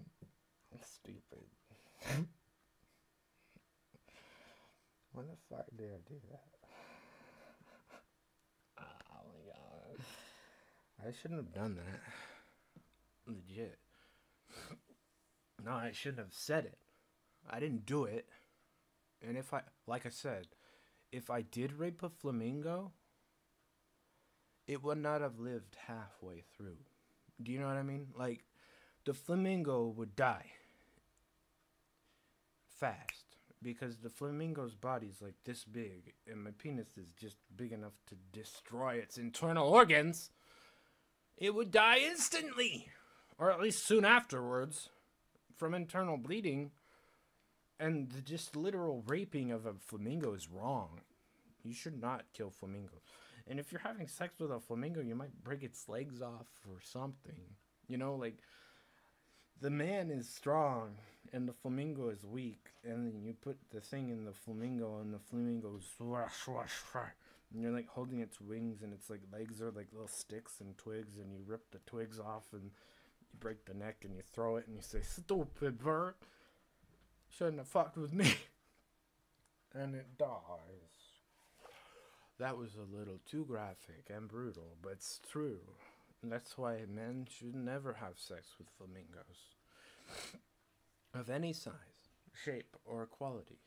Speaker 2: I'm stupid. When the fuck did I do that? Oh my god. I shouldn't have done that. Legit. No, I shouldn't have said it. I didn't do it. And if like I said, if I did rape a flamingo, it would not have lived halfway through. Do you know what I mean? Like, the flamingo would die fast, because the flamingo's body's like this big, and my penis is just big enough to destroy its internal organs. It would die instantly, or at least soon afterwards, from internal bleeding. And the just literal raping of a flamingo is wrong. You should not kill flamingos. And if you're having sex with a flamingo, you might break its legs off or something. You know, like, the man is strong and the flamingo is weak, and then you put the thing in the flamingo and the flamingo goes swash, swash, swash, and you're like holding its wings, and its like legs are like little sticks and twigs, and you rip the twigs off and you break the neck and you throw it and you say, "Stupid bird, shouldn't have fucked with me." And it dies. That was a little too graphic and brutal, but it's true. And that's why men should never have sex with flamingos. Of any size, shape, or quality.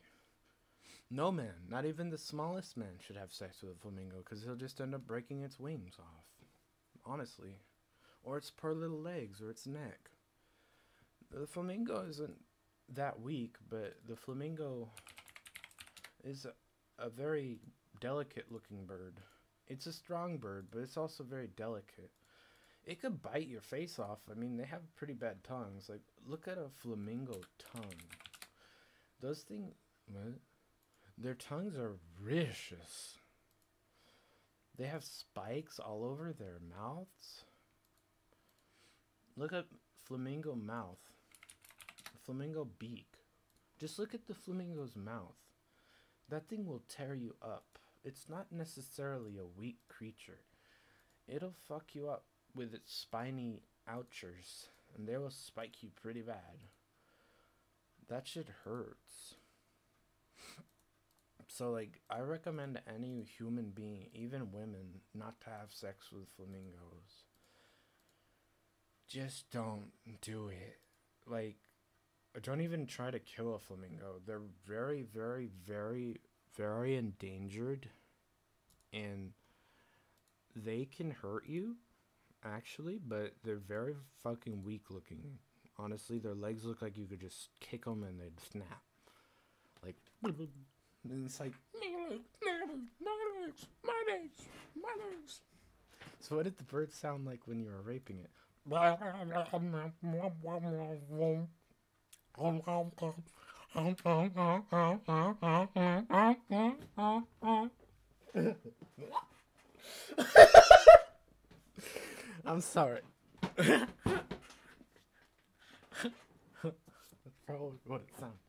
Speaker 2: No man, not even the smallest man, should have sex with a flamingo, because he'll just end up breaking its wings off. Honestly. Or its poor little legs, or its neck. The flamingo isn't that weak, but the flamingo is a very delicate looking bird. It's a strong bird, but it's also very delicate. It could bite your face off. I mean, they have pretty bad tongues. Like, look at a flamingo tongue. Those things, what? Their tongues are vicious. They have spikes all over their mouths. Look at flamingo mouth. Flamingo beak. Just look at the flamingo's mouth. That thing will tear you up. It's not necessarily a weak creature. It'll fuck you up with its spiny ouchers, and they will spike you pretty bad. That shit hurts. So, like, I recommend any human being, even women, not to have sex with flamingos. Just don't do it. Like, don't even try to kill a flamingo. They're very, very, very, very endangered. And they can hurt you, actually, but they're very fucking weak looking. Honestly, their legs look like you could just kick them and they'd snap. Like, and it's like, my legs. So what did the bird sound like when you were raping it? I'm sorry. That's probably what it sounds.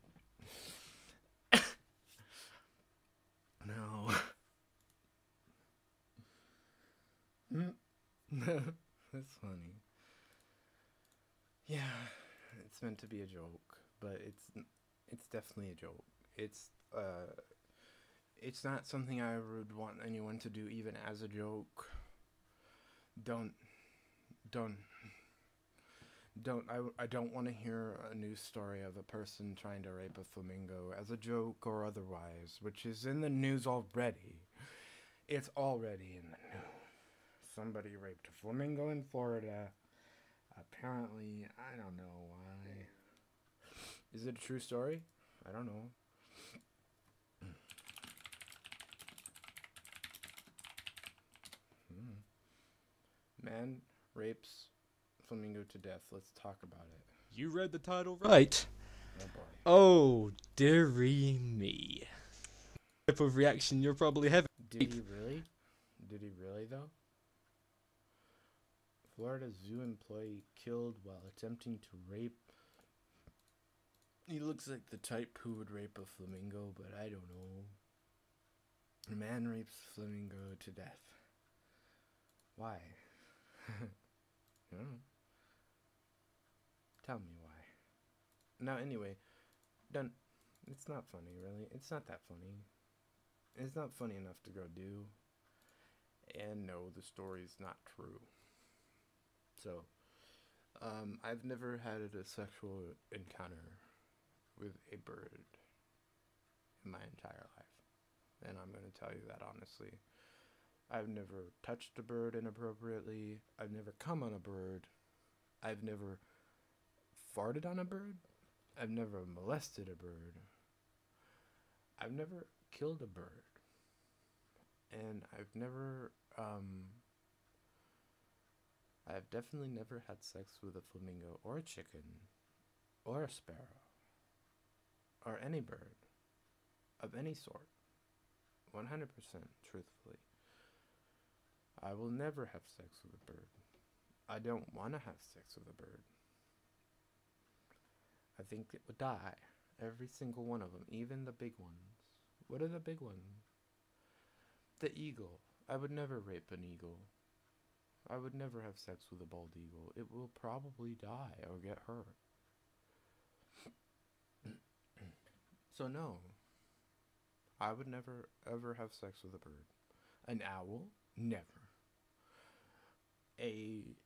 Speaker 2: No. That's funny. Yeah, it's meant to be a joke, but it's definitely a joke. It's not something I would want anyone to do, even as a joke. I don't want to hear a news story of a person trying to rape a flamingo as a joke or otherwise, which is in the news already. It's already in the news. Somebody raped a flamingo in Florida. Apparently, I don't know why. Is it a true story? I don't know. Man rapes flamingo to death. Let's talk about it.
Speaker 6: You read the title right.
Speaker 2: Oh boy.
Speaker 6: Oh, dearie me. Type of reaction you're probably having.
Speaker 2: Did he really? Did he really though? Florida zoo employee killed while attempting to rape. He looks like the type who would rape a flamingo, but I don't know. A man rapes a flamingo to death. Why? Tell me why. Now, anyway, done. It's not funny, really. It's not that funny. It's not funny enough to go do. And no, the story's not true. So, I've never had a sexual encounter with a bird in my entire life. And I'm going to tell you that honestly. I've never touched a bird inappropriately. I've never come on a bird. I've never farted on a bird. I've never molested a bird. I've never killed a bird. And I've definitely never had sex with a flamingo or a chicken or a sparrow or any bird of any sort. 100% truthfully. I will never have sex with a bird. I don't want to have sex with a bird. I think it would die. Every single one of them, even the big ones. What are the big ones? The eagle. I would never rape an eagle. I would never have sex with a bald eagle. It will probably die or get hurt. So no. I would never ever have sex with a bird. An owl? Never. A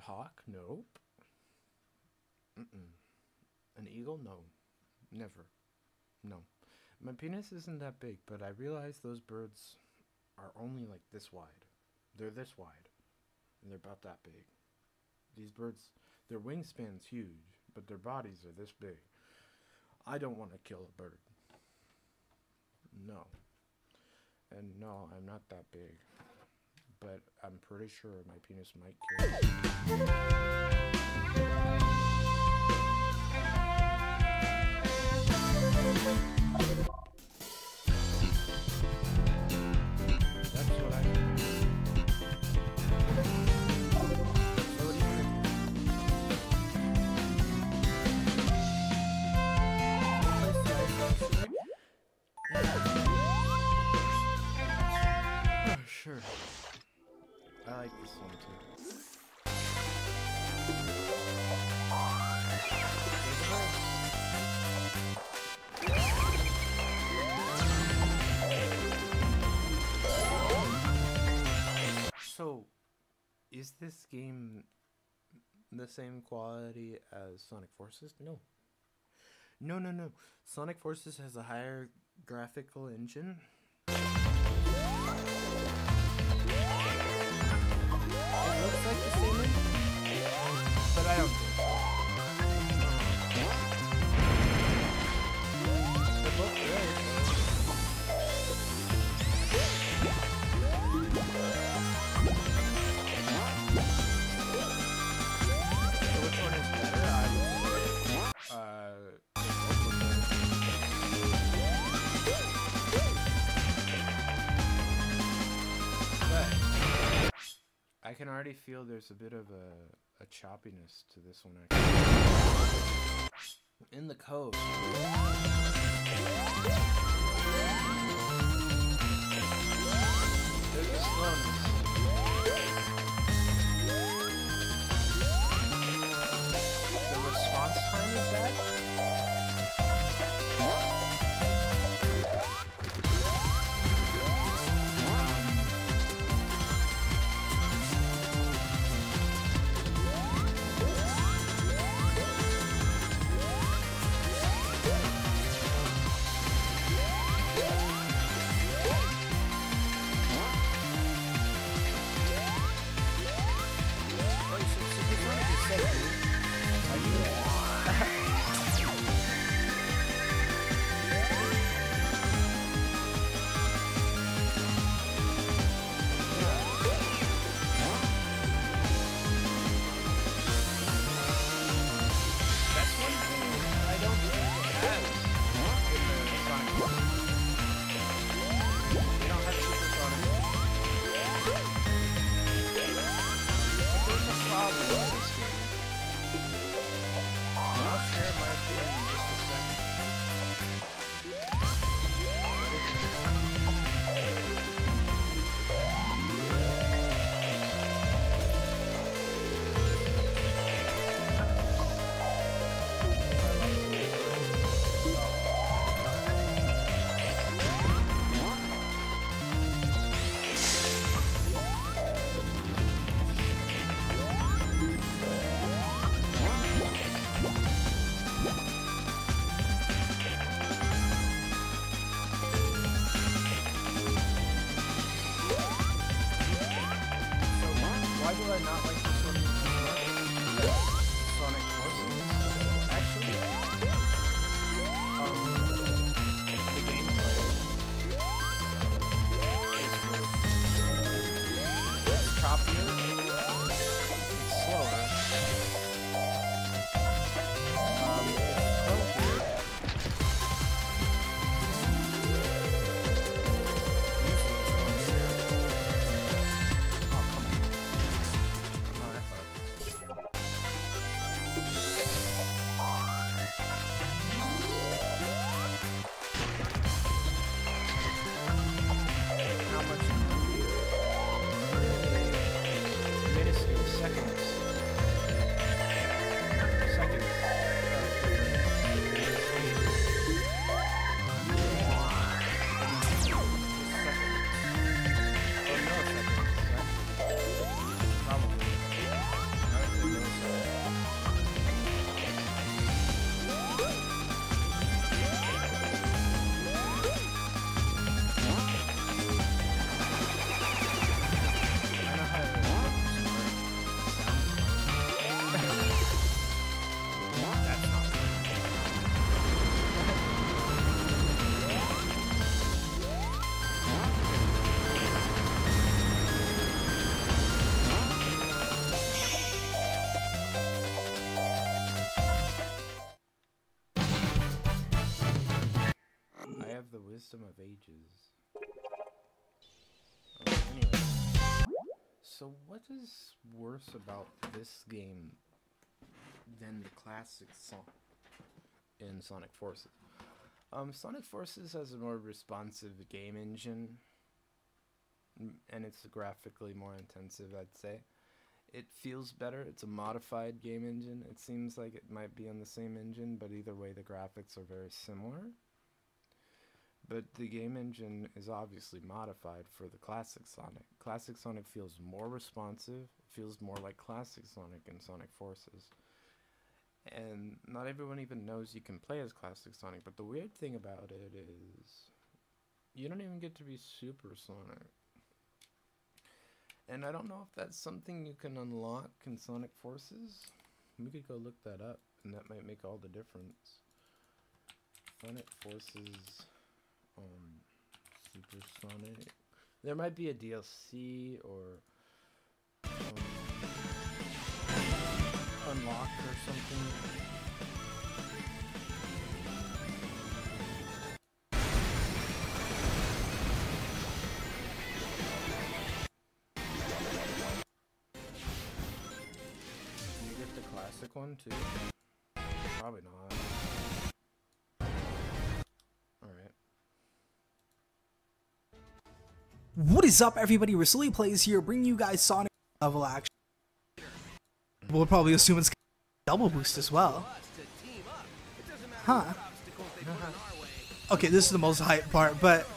Speaker 2: hawk? Nope. An eagle? No. Never. No. My penis isn't that big, but I realize those birds are only like this wide. They're this wide. And they're about that big. These birds, their wingspan's huge, but their bodies are this big. I don't want to kill a bird. No. And no, I'm not that big. But I'm pretty sure my penis might kill me. That's what I think. So what do you think? Oh, sure. I like this one too. Is this game the same quality as Sonic Forces? No. No, no, no. Sonic Forces has a higher graphical engine. It looks like the same engine, but I don't think so. They're both good. So which one is better? I I can already feel there's a bit of a choppiness to this one, actually. In the code. There's a slowness. The response time is bad. Wisdom of Ages. Anyway, so what is worse about this game than the classic song in Sonic Forces? Sonic Forces has a more responsive game engine, and it's graphically more intensive, I'd say. It feels better. It's a modified game engine. It seems like it might be on the same engine, but either way the graphics are very similar. But the game engine is obviously modified for the classic Sonic. Classic Sonic feels more responsive, feels more like classic Sonic and Sonic Forces. And not everyone even knows you can play as classic Sonic, but the weird thing about it is you don't even get to be Super Sonic. And I don't know if that's something you can unlock in Sonic Forces. We could go look that up, and that might make all the difference. Sonic Forces, Super Sonic. There might be a DLC or unlocked or something. You get the classic one too? Probably not. Alright.
Speaker 7: What is up, everybody? Rasuli Plays here, bringing you guys Sonic level action. We'll probably assume it's double boost as well. Huh. Okay, this is the most hype part, but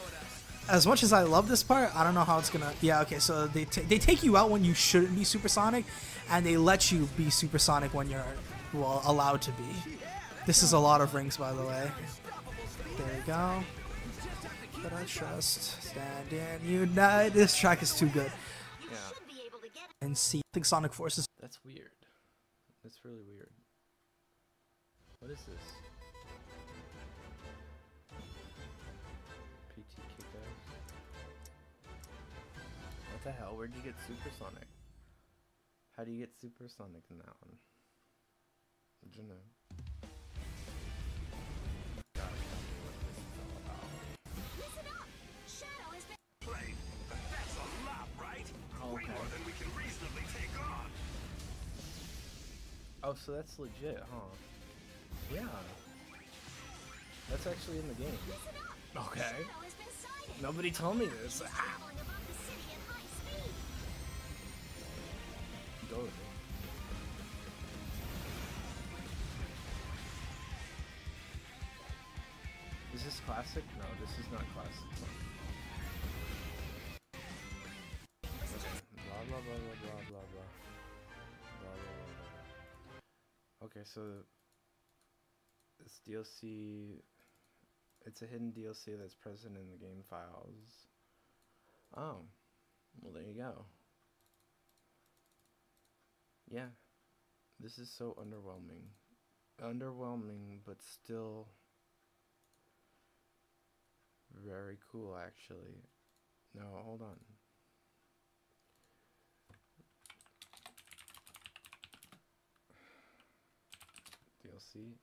Speaker 7: as much as I love this part, I don't know how it's gonna... Yeah, okay, so they take you out when you shouldn't be supersonic, and they let you be supersonic when you're, well, allowed to be. This is a lot of rings, by the way. There we go. But I trust, stand and unite. This track is too good.
Speaker 2: Yeah.
Speaker 7: And see, I think Sonic Forces.
Speaker 2: That's weird. That's really weird. What is this? PT Kick-Ass? What the hell? Where'd you get Supersonic? How do you get Supersonic in that one? Did you know? Gotta tell me what this is all about.
Speaker 5: Listen up! Shadow has been...
Speaker 8: That's a lot, right?
Speaker 2: Oh,
Speaker 8: Way
Speaker 2: okay.
Speaker 8: more than we can reasonably take on.
Speaker 2: Oh, so that's legit, huh? Yeah. That's actually in the game. Okay.
Speaker 5: Shadow has been sighted.
Speaker 2: Nobody told me this. Ah.
Speaker 5: Traveling above the city at high speed.
Speaker 2: Go with it. Is this classic? No, this is not classic. Okay. Blah blah blah blah blah blah blah. Blah blah blah blah. Okay, so this DLC, it's a hidden DLC that's present in the game files. Oh, well there you go. Yeah, this is so underwhelming. Underwhelming, but still very cool, actually. No, hold on. DLC.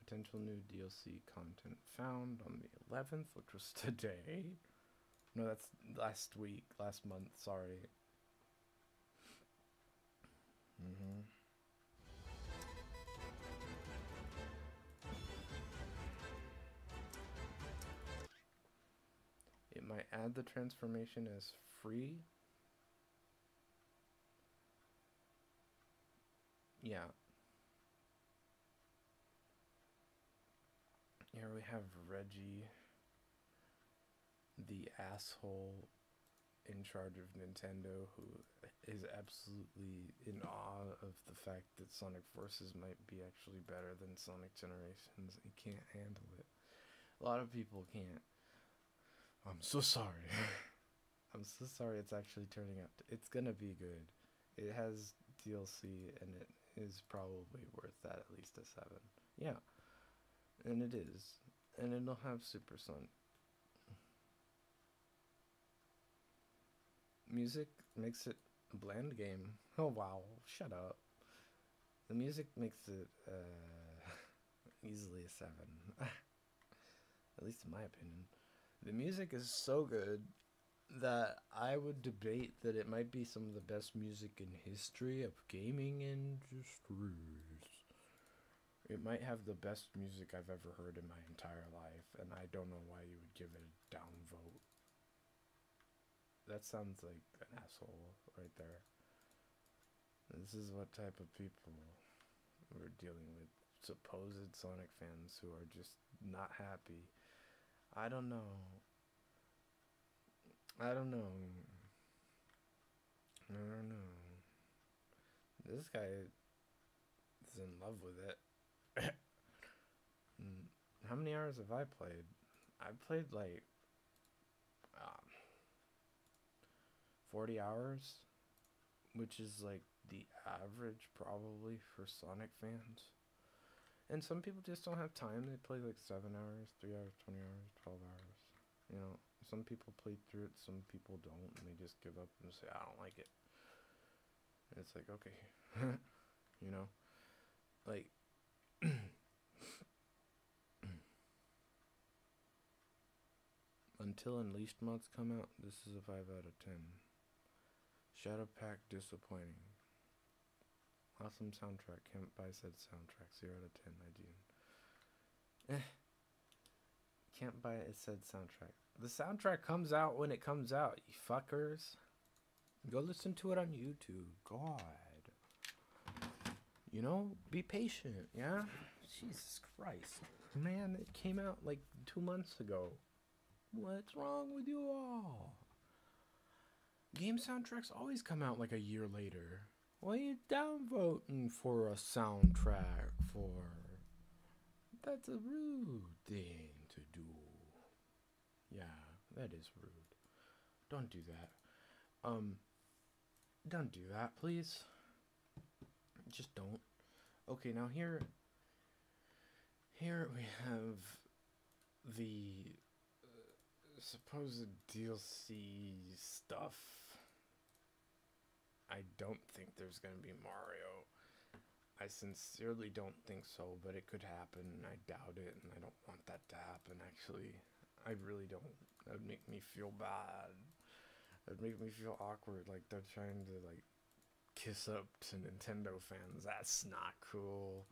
Speaker 2: Potential new DLC content found on the 11th, which was today. No, that's last week, last month, sorry. It might add the transformation as free. Yeah. Here we have Reggie, the asshole in charge of Nintendo, who is absolutely in awe of the fact that Sonic Forces might be actually better than Sonic Generations. He can't handle it. A lot of people can't. I'm so sorry. I'm so sorry it's actually turning out. It's gonna be good. It has DLC and it is probably worth that, at least a 7. Yeah. And it is. And it'll have Supersonic. Music makes it a bland game. Oh wow, shut up. The music makes it easily a 7. At least in my opinion. The music is so good that I would debate that it might be some of the best music in history of gaming industries. It might have the best music I've ever heard in my entire life, and I don't know why you would give it a downvote. That sounds like an asshole right there. This is what type of people we're dealing with. Supposed Sonic fans who are just not happy. I don't know. I don't know. I don't know. This guy is in love with it. How many hours have I played? I've played like 40 hours, which is like the average probably for Sonic fans. And some people just don't have time. They play like 7 hours, 3 hours, 20 hours, 12 hours. You know, some people play through it, some people don't, and they just give up and say, I don't like it. And it's like, okay. You know? Like, until Unleashed mods come out, this is a 5 out of 10. Shadow Pack, disappointing. Awesome soundtrack, can't buy said soundtrack, 0 out of 10, IGN. Can't buy it said soundtrack. The soundtrack comes out when it comes out, you fuckers. Go listen to it on YouTube. God. You know, be patient, yeah? Jesus Christ. Man, it came out like 2 months ago. What's wrong with you all? Game soundtracks always come out like a year later. What are you downvoting for a soundtrack for? That's a rude thing to do. Yeah, that is rude. Don't do that. Don't do that, please. Just don't. Okay, now here we have the supposed DLC stuff. I don't think there's gonna be Mario. I sincerely don't think so, but it could happen. I doubt it, and I don't want that to happen, actually. I really don't. That would make me feel bad. That would make me feel awkward, like they're trying to, like, kiss up to Nintendo fans. That's not cool.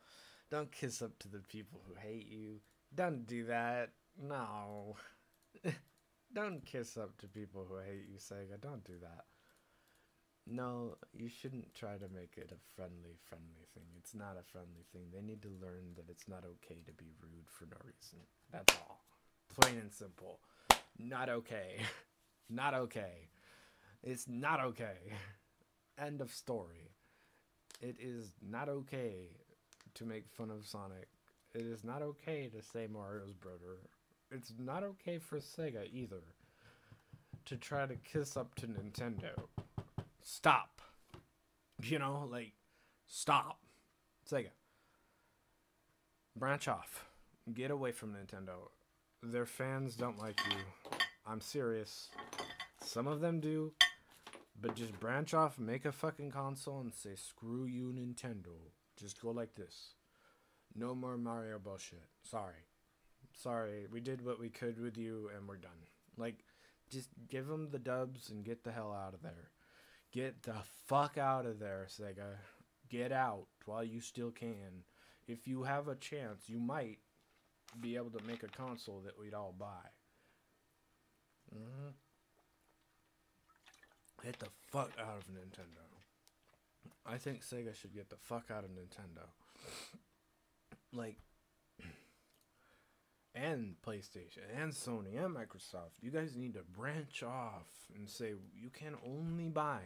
Speaker 2: Don't kiss up to the people who hate you. Don't do that. No. Don't kiss up to people who hate you, Sega. Don't do that. No, you shouldn't try to make it a friendly thing. It's not a friendly thing. They need to learn that it's not okay to be rude for no reason. That's all. Plain and simple. Not okay. Not okay. It's not okay. End of story. It is not okay to make fun of Sonic. It is not okay to say Mario's brother. It's not okay for Sega either to try to kiss up to Nintendo. Stop. You know, like, stop. Sega. Branch off. Get away from Nintendo. Their fans don't like you. I'm serious. Some of them do. But just branch off, make a fucking console, and say, screw you, Nintendo. Just go like this. No more Mario bullshit. Sorry. We did what we could with you, and we're done. Like, just give them the dubs and get the hell out of there. Get the fuck out of there, Sega. Get out while you still can. If you have a chance, you might be able to make a console that we'd all buy. Get the fuck out of Nintendo. I think Sega should get the fuck out of Nintendo. Like, and PlayStation, and Sony, and Microsoft. You guys need to branch off and say, you can only buy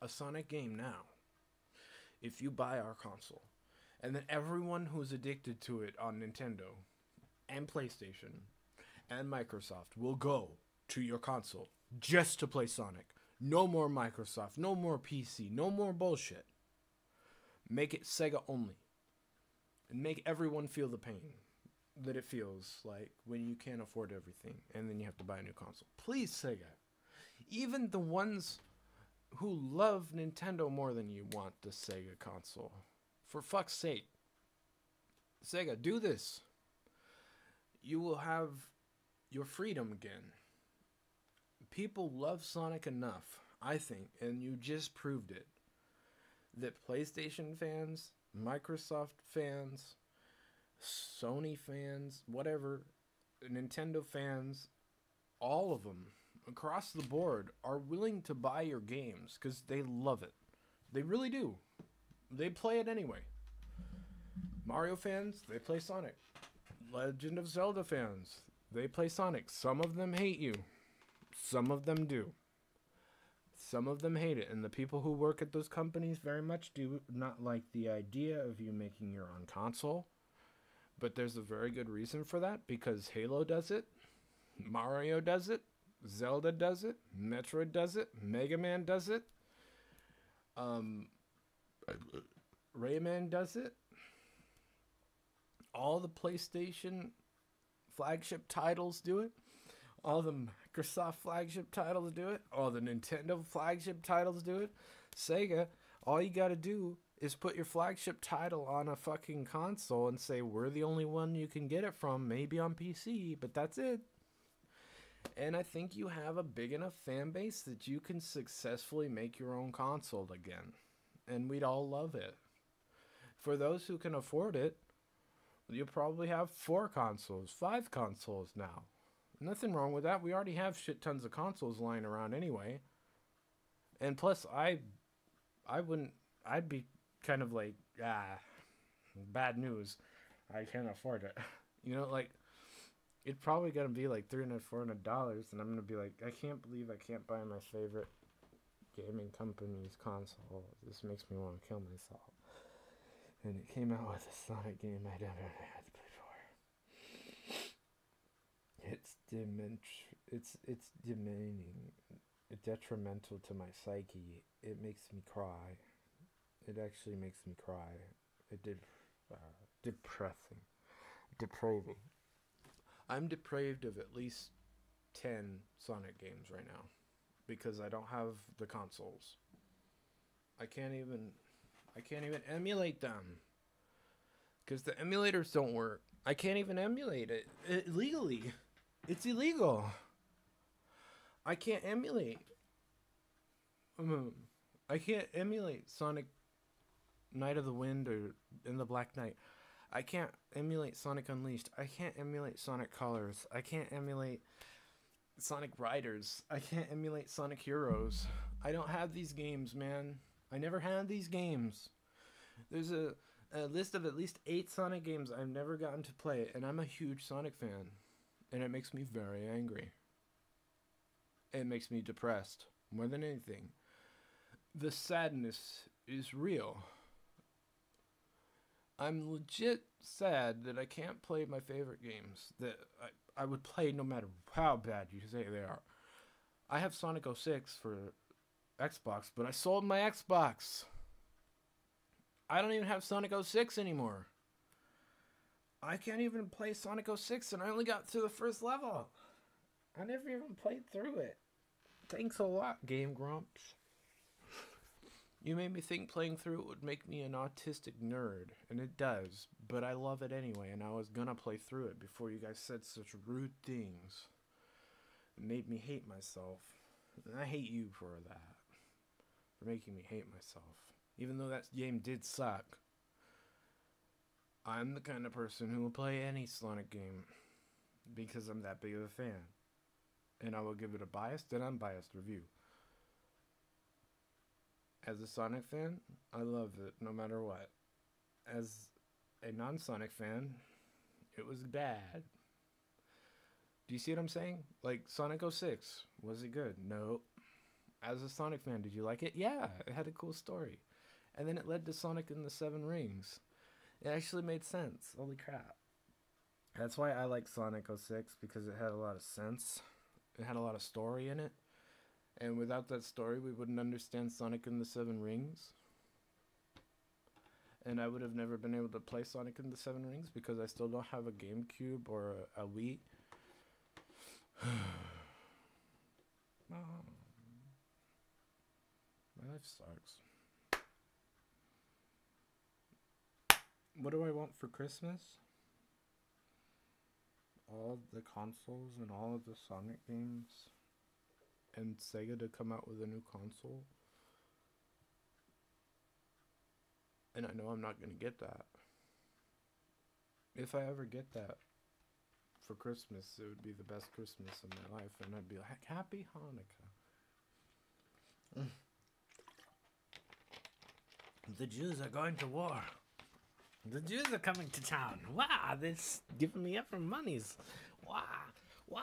Speaker 2: a Sonic game now if you buy our console. And then everyone who's addicted to it on Nintendo, and PlayStation, and Microsoft will go to your console just to play Sonic. No more Microsoft, no more PC, no more bullshit. Make it Sega only. And make everyone feel the pain that it feels like when you can't afford everything and then you have to buy a new console. Please, Sega. Even the ones who love Nintendo more than you want the Sega console. For fuck's sake. Sega, do this. You will have your freedom again. People love Sonic enough, I think, and you just proved it, that PlayStation fans, Microsoft fans, Sony fans, whatever, Nintendo fans, all of them, across the board, are willing to buy your games because they love it. They really do. They play it anyway. Mario fans, they play Sonic. Legend of Zelda fans, They play Sonic. Some of them hate you. Some of them do. Some of them hate it. And the people who work at those companies very much do not like the idea of you making your own console. But there's a very good reason for that, because Halo does it. Mario does it. Zelda does it. Metroid does it. Mega Man does it. Rayman does it. All the PlayStation flagship titles do it. All the Microsoft flagship titles do it. All the Nintendo flagship titles do it. Sega, all you gotta do is put your flagship title on a fucking console and say, we're the only one you can get it from, maybe on PC, but that's it. And I think you have a big enough fan base that you can successfully make your own console again. And we'd all love it. For those who can afford it, you'll probably have 4 consoles, 5 consoles now. Nothing wrong with that. We already have shit tons of consoles lying around anyway. And plus, I'd be kind of like, bad news. I can't afford it. You know, like, it's probably going to be like $300, $400, and I'm going to be like, I can't believe I can't buy my favorite gaming company's console. This makes me want to kill myself. And it came out with a Sonic game I never had before. It's demeaning, detrimental to my psyche. It makes me cry. It actually makes me cry. It did, depressing, depraving. I'm depraved of at least 10 Sonic games right now, because I don't have the consoles. I can't even emulate them, because the emulators don't work. I can't even emulate it legally. It's illegal. I can't emulate. I can't emulate Sonic Night of the Wind or In the Black Knight. I can't emulate Sonic Unleashed. I can't emulate Sonic Colors. I can't emulate Sonic Riders. I can't emulate Sonic Heroes. I don't have these games, man. I never had these games. There's a list of at least 8 Sonic games I've never gotten to play, and I'm a huge Sonic fan. And it makes me very angry. It makes me depressed, more than anything. The sadness is real. I'm legit sad that I can't play my favorite games that I would play no matter how bad you say they are. I have Sonic 06 for Xbox, but I sold my Xbox. I don't even have Sonic 06 anymore. I can't even play Sonic 06, and I only got through the first level. I never even played through it. Thanks a lot, Game Grumps. You made me think playing through it would make me an autistic nerd, and it does, but I love it anyway, and I was gonna play through it before you guys said such rude things. It made me hate myself, and I hate you for that, for making me hate myself. Even though that game did suck, I'm the kind of person who will play any Sonic game, because I'm that big of a fan, and I will give it a biased and unbiased review. As a Sonic fan, I love it no matter what. As a non-Sonic fan, it was bad. Do you see what I'm saying? Like, Sonic 06, was it good? No. As a Sonic fan, did you like it? Yeah, it had a cool story. And then it led to Sonic and the 7 Rings. It actually made sense. Holy crap. That's why I like Sonic 06, because it had a lot of sense. It had a lot of story in it. And without that story, we wouldn't understand Sonic and the 7 Rings. And I would have never been able to play Sonic and the 7 Rings because I still don't have a GameCube or a Wii. Oh. My life sucks. What do I want for Christmas? All the consoles and all of the Sonic games. And Sega to come out with a new console. And I know I'm not going to get that. If I ever get that for Christmas, it would be the best Christmas of my life. And I'd be like, Happy Hanukkah. The Jews are going to war. The Jews are coming to town. Wow, they're giving me up for monies. Wow. Wah.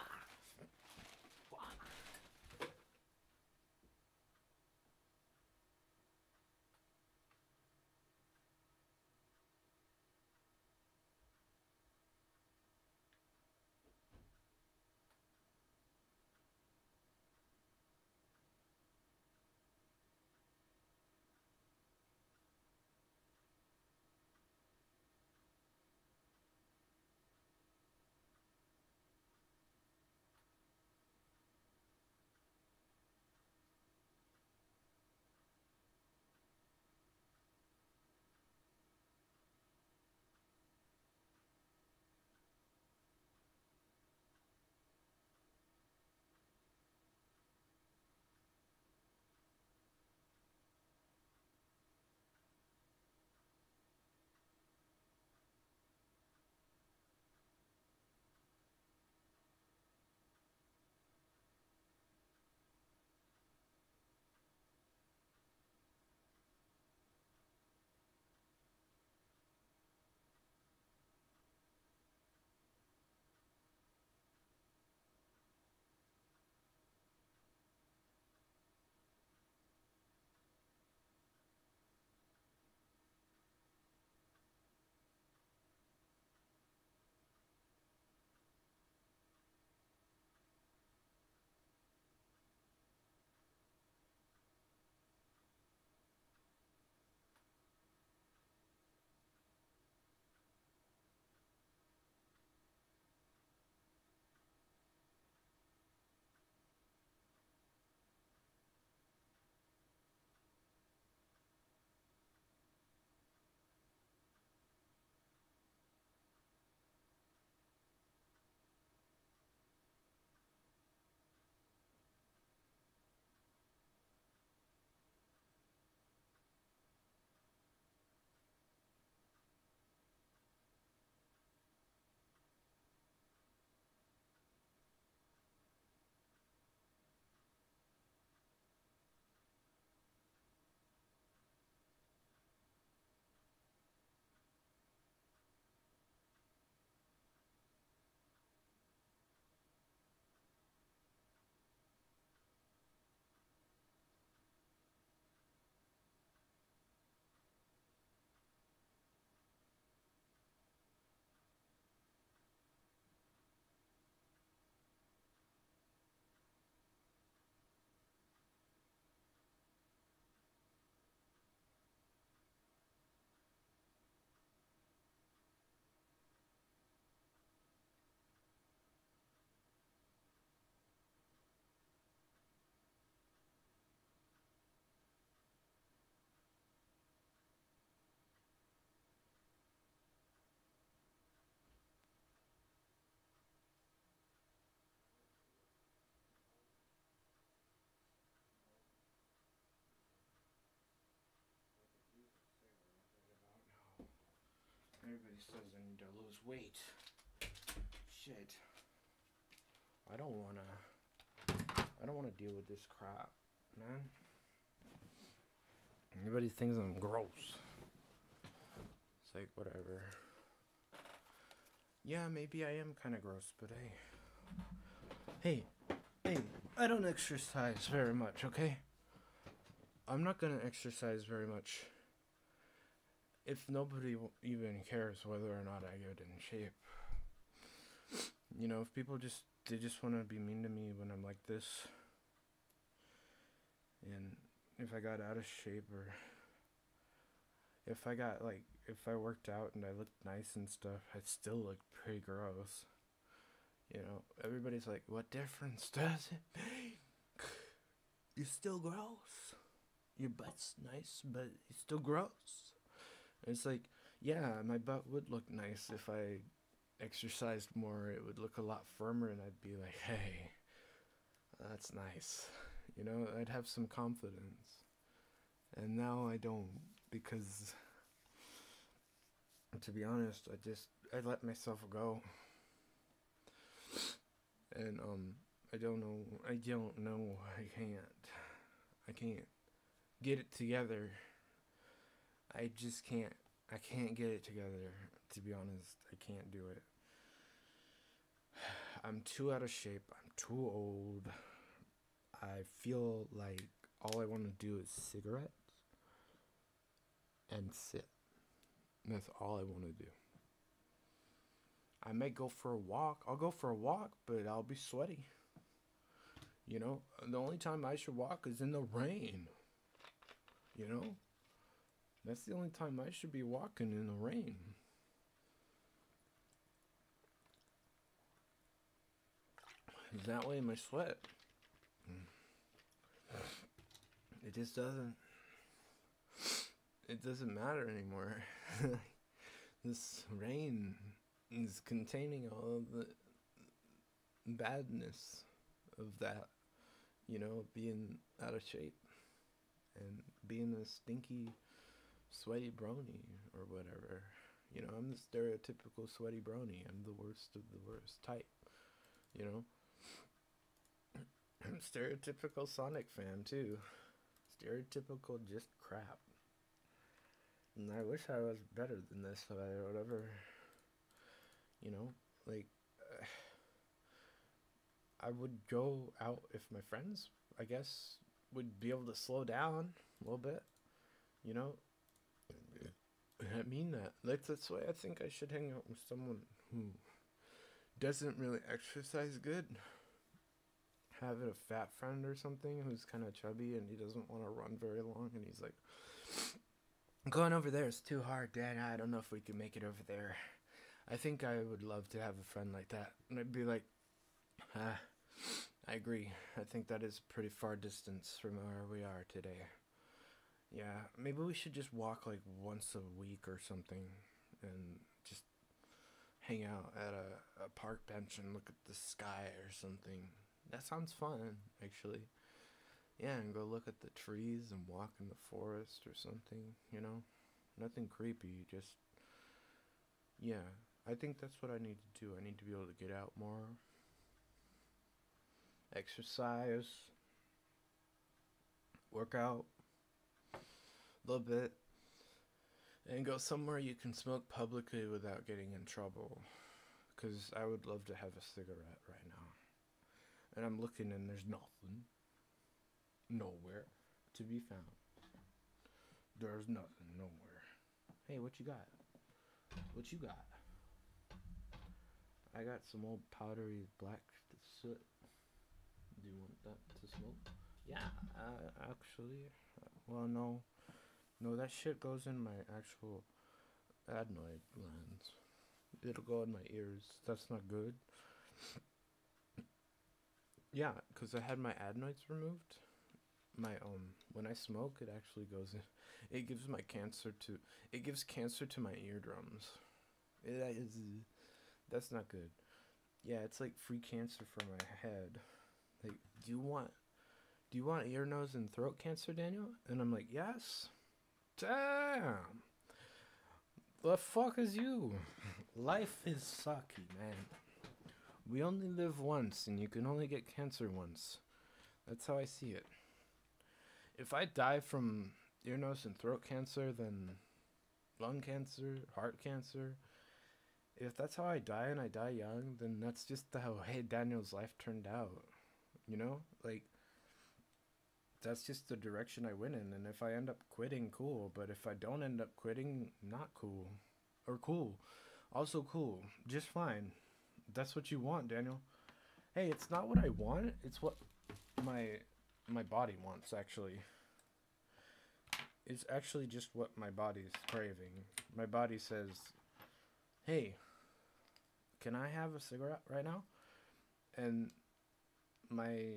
Speaker 2: Everybody says I need to lose weight. Shit. I don't wanna deal with this crap, man. Everybody thinks I'm gross. It's like, whatever. Yeah, maybe I am kinda gross, but hey, I don't exercise very much, okay? I'm not gonna exercise very much if nobody even cares whether or not I get in shape. You know, if people just want to be mean to me when I'm like this, and if I got out of shape, or if I worked out and I looked nice and stuff, I'd still look pretty gross. You know, everybody's like, what difference does it make? You're still gross. Your butt's nice, but it's still gross. It's like, yeah, my butt would look nice if I exercised more. It would look a lot firmer, and I'd be like, hey, that's nice. You know, I'd have some confidence. And now I don't, because, to be honest, I let myself go. And, I don't know, I can't get it together. I can't get it together, to be honest. I can't do it. I'm too out of shape. I'm too old. I feel like all I want to do is cigarettes and sit. That's all I want to do. I may go for a walk. I'll go for a walk, but I'll be sweaty. You know, the only time I should walk is in the rain. You know? That's the only time I should be walking, in the rain. That way my sweat, it just doesn't matter anymore. This rain is containing all of the badness of that, you know, being out of shape and being a stinky, sweaty brony or whatever. You know, I'm the stereotypical sweaty brony. I'm the worst of the worst type, you know. I'm stereotypical Sonic fan too. Stereotypical just crap. And I wish I was better than this, or whatever. You know, like, I would go out if my friends, I guess, would be able to slow down a little bit. You know, I mean that. Like, that's why I think I should hang out with someone who doesn't really exercise good. Having a fat friend or something who's kind of chubby and he doesn't want to run very long, and he's like, going over there is too hard, Dad. I don't know if we can make it over there. I think I would love to have a friend like that. And I'd be like, I agree. I think that is a pretty far distance from where we are today. Yeah, maybe we should just walk like once a week or something and just hang out at a park bench and look at the sky or something. That sounds fun, actually. Yeah, and go look at the trees and walk in the forest or something, you know? Nothing creepy, just... Yeah, I think that's what I need to do. I need to be able to get out more. Exercise. Work out. A little bit. And go somewhere you can smoke publicly without getting in trouble. Because I would love to have a cigarette right now. And I'm looking and there's nothing. Nowhere to be found. There's nothing nowhere. Hey, what you got? What you got? I got some old powdery black soot. Do you want that to smoke? Yeah, actually. Well, no. No, that shit goes in my actual adenoid glands. It'll go in my ears. That's not good. Yeah, because I had my adenoids removed. My when I smoke, it actually goes in. It gives cancer to my eardrums. That's not good. Yeah, it's like free cancer for my head. Like, do you want ear, nose, and throat cancer, Daniel? And I'm like, yes. Damn. The fuck is you? Life is sucky, man. We only live once, and you can only get cancer once. That's how I see it. If I die from ear, nose, and throat cancer, then lung cancer, heart cancer, if that's how I die and I die young, then that's just how, hey, Daniel's life turned out. You know? Like, that's just the direction I went in. And if I end up quitting, cool. But if I don't end up quitting, not cool. Or cool. Also cool. Just fine. That's what you want, Daniel. Hey, it's not what I want. It's what my body wants, actually. It's actually just what my body's craving. My body says, hey, can I have a cigarette right now? And my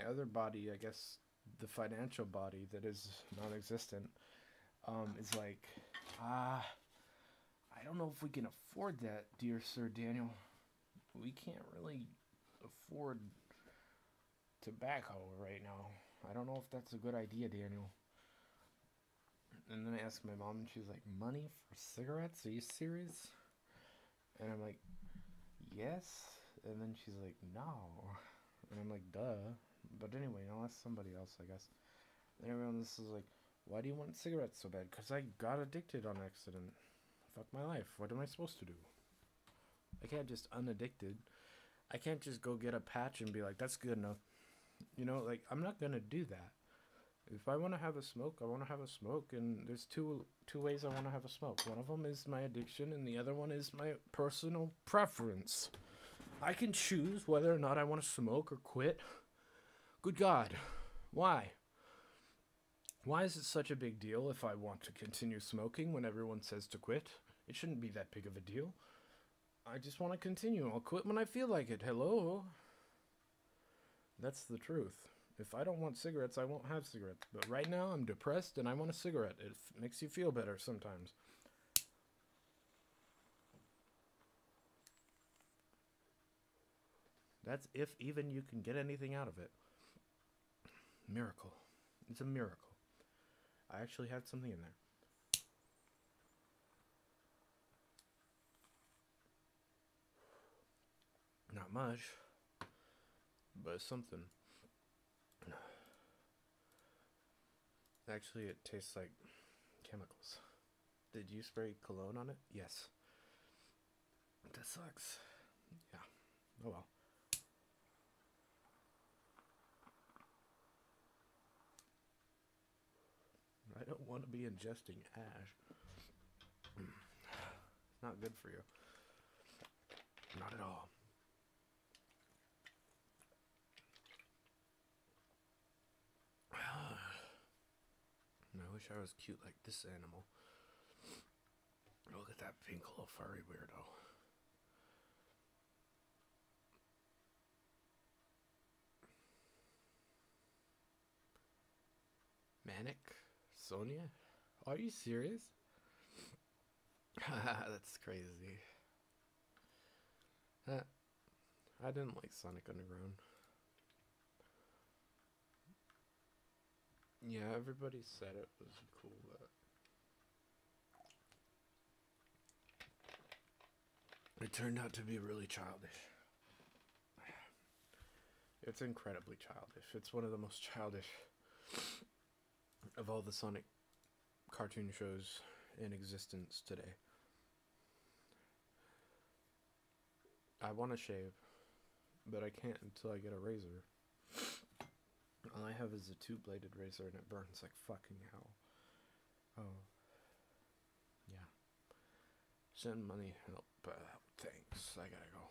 Speaker 2: other body, I guess, the financial body that is non-existent, is like, I don't know if we can afford that, dear Sir Daniel. We can't really afford tobacco right now. I don't know if that's a good idea, Daniel. And then I asked my mom, and she's like, money for cigarettes? Are you serious? And I'm like, yes. And then she's like, no. And I'm like, duh. But anyway, I'll ask somebody else, I guess. And everyone else is like, why do you want cigarettes so bad? Because I got addicted on accident. Fuck my life. What am I supposed to do? I can't just unaddicted. I can't just go get a patch and be like, that's good enough. You know, like, I'm not gonna do that. If I want to have a smoke, I want to have a smoke, and there's two ways I want to have a smoke. One of them is my addiction, and the other one is my personal preference. I can choose whether or not I want to smoke or quit. Good God, why? Why is it such a big deal if I want to continue smoking when everyone says to quit? It shouldn't be that big of a deal. I just want to continue. I'll quit when I feel like it. Hello? That's the truth. If I don't want cigarettes, I won't have cigarettes. But right now, I'm depressed and I want a cigarette. It makes you feel better sometimes. That's if even you can get anything out of it. Miracle. It's a miracle. I actually had something in there. Not much, but something. Actually, it tastes like chemicals. Did you spray cologne on it? Yes. That sucks. Yeah. Oh well. I don't want to be ingesting ash. It's not good for you. Not at all. I wish I was cute like this animal. Look at that pink little furry weirdo. Manic? Sonia? Are you serious? That's crazy. I didn't like Sonic Underground. Yeah, everybody said it was cool, but it turned out to be really childish. It's incredibly childish. It's one of the most childish of all the Sonic cartoon shows in existence today. I want to shave, but I can't until I get a razor. All I have is a two-bladed razor and it burns like fucking hell. Oh. Yeah. Send money help. Thanks. I gotta go.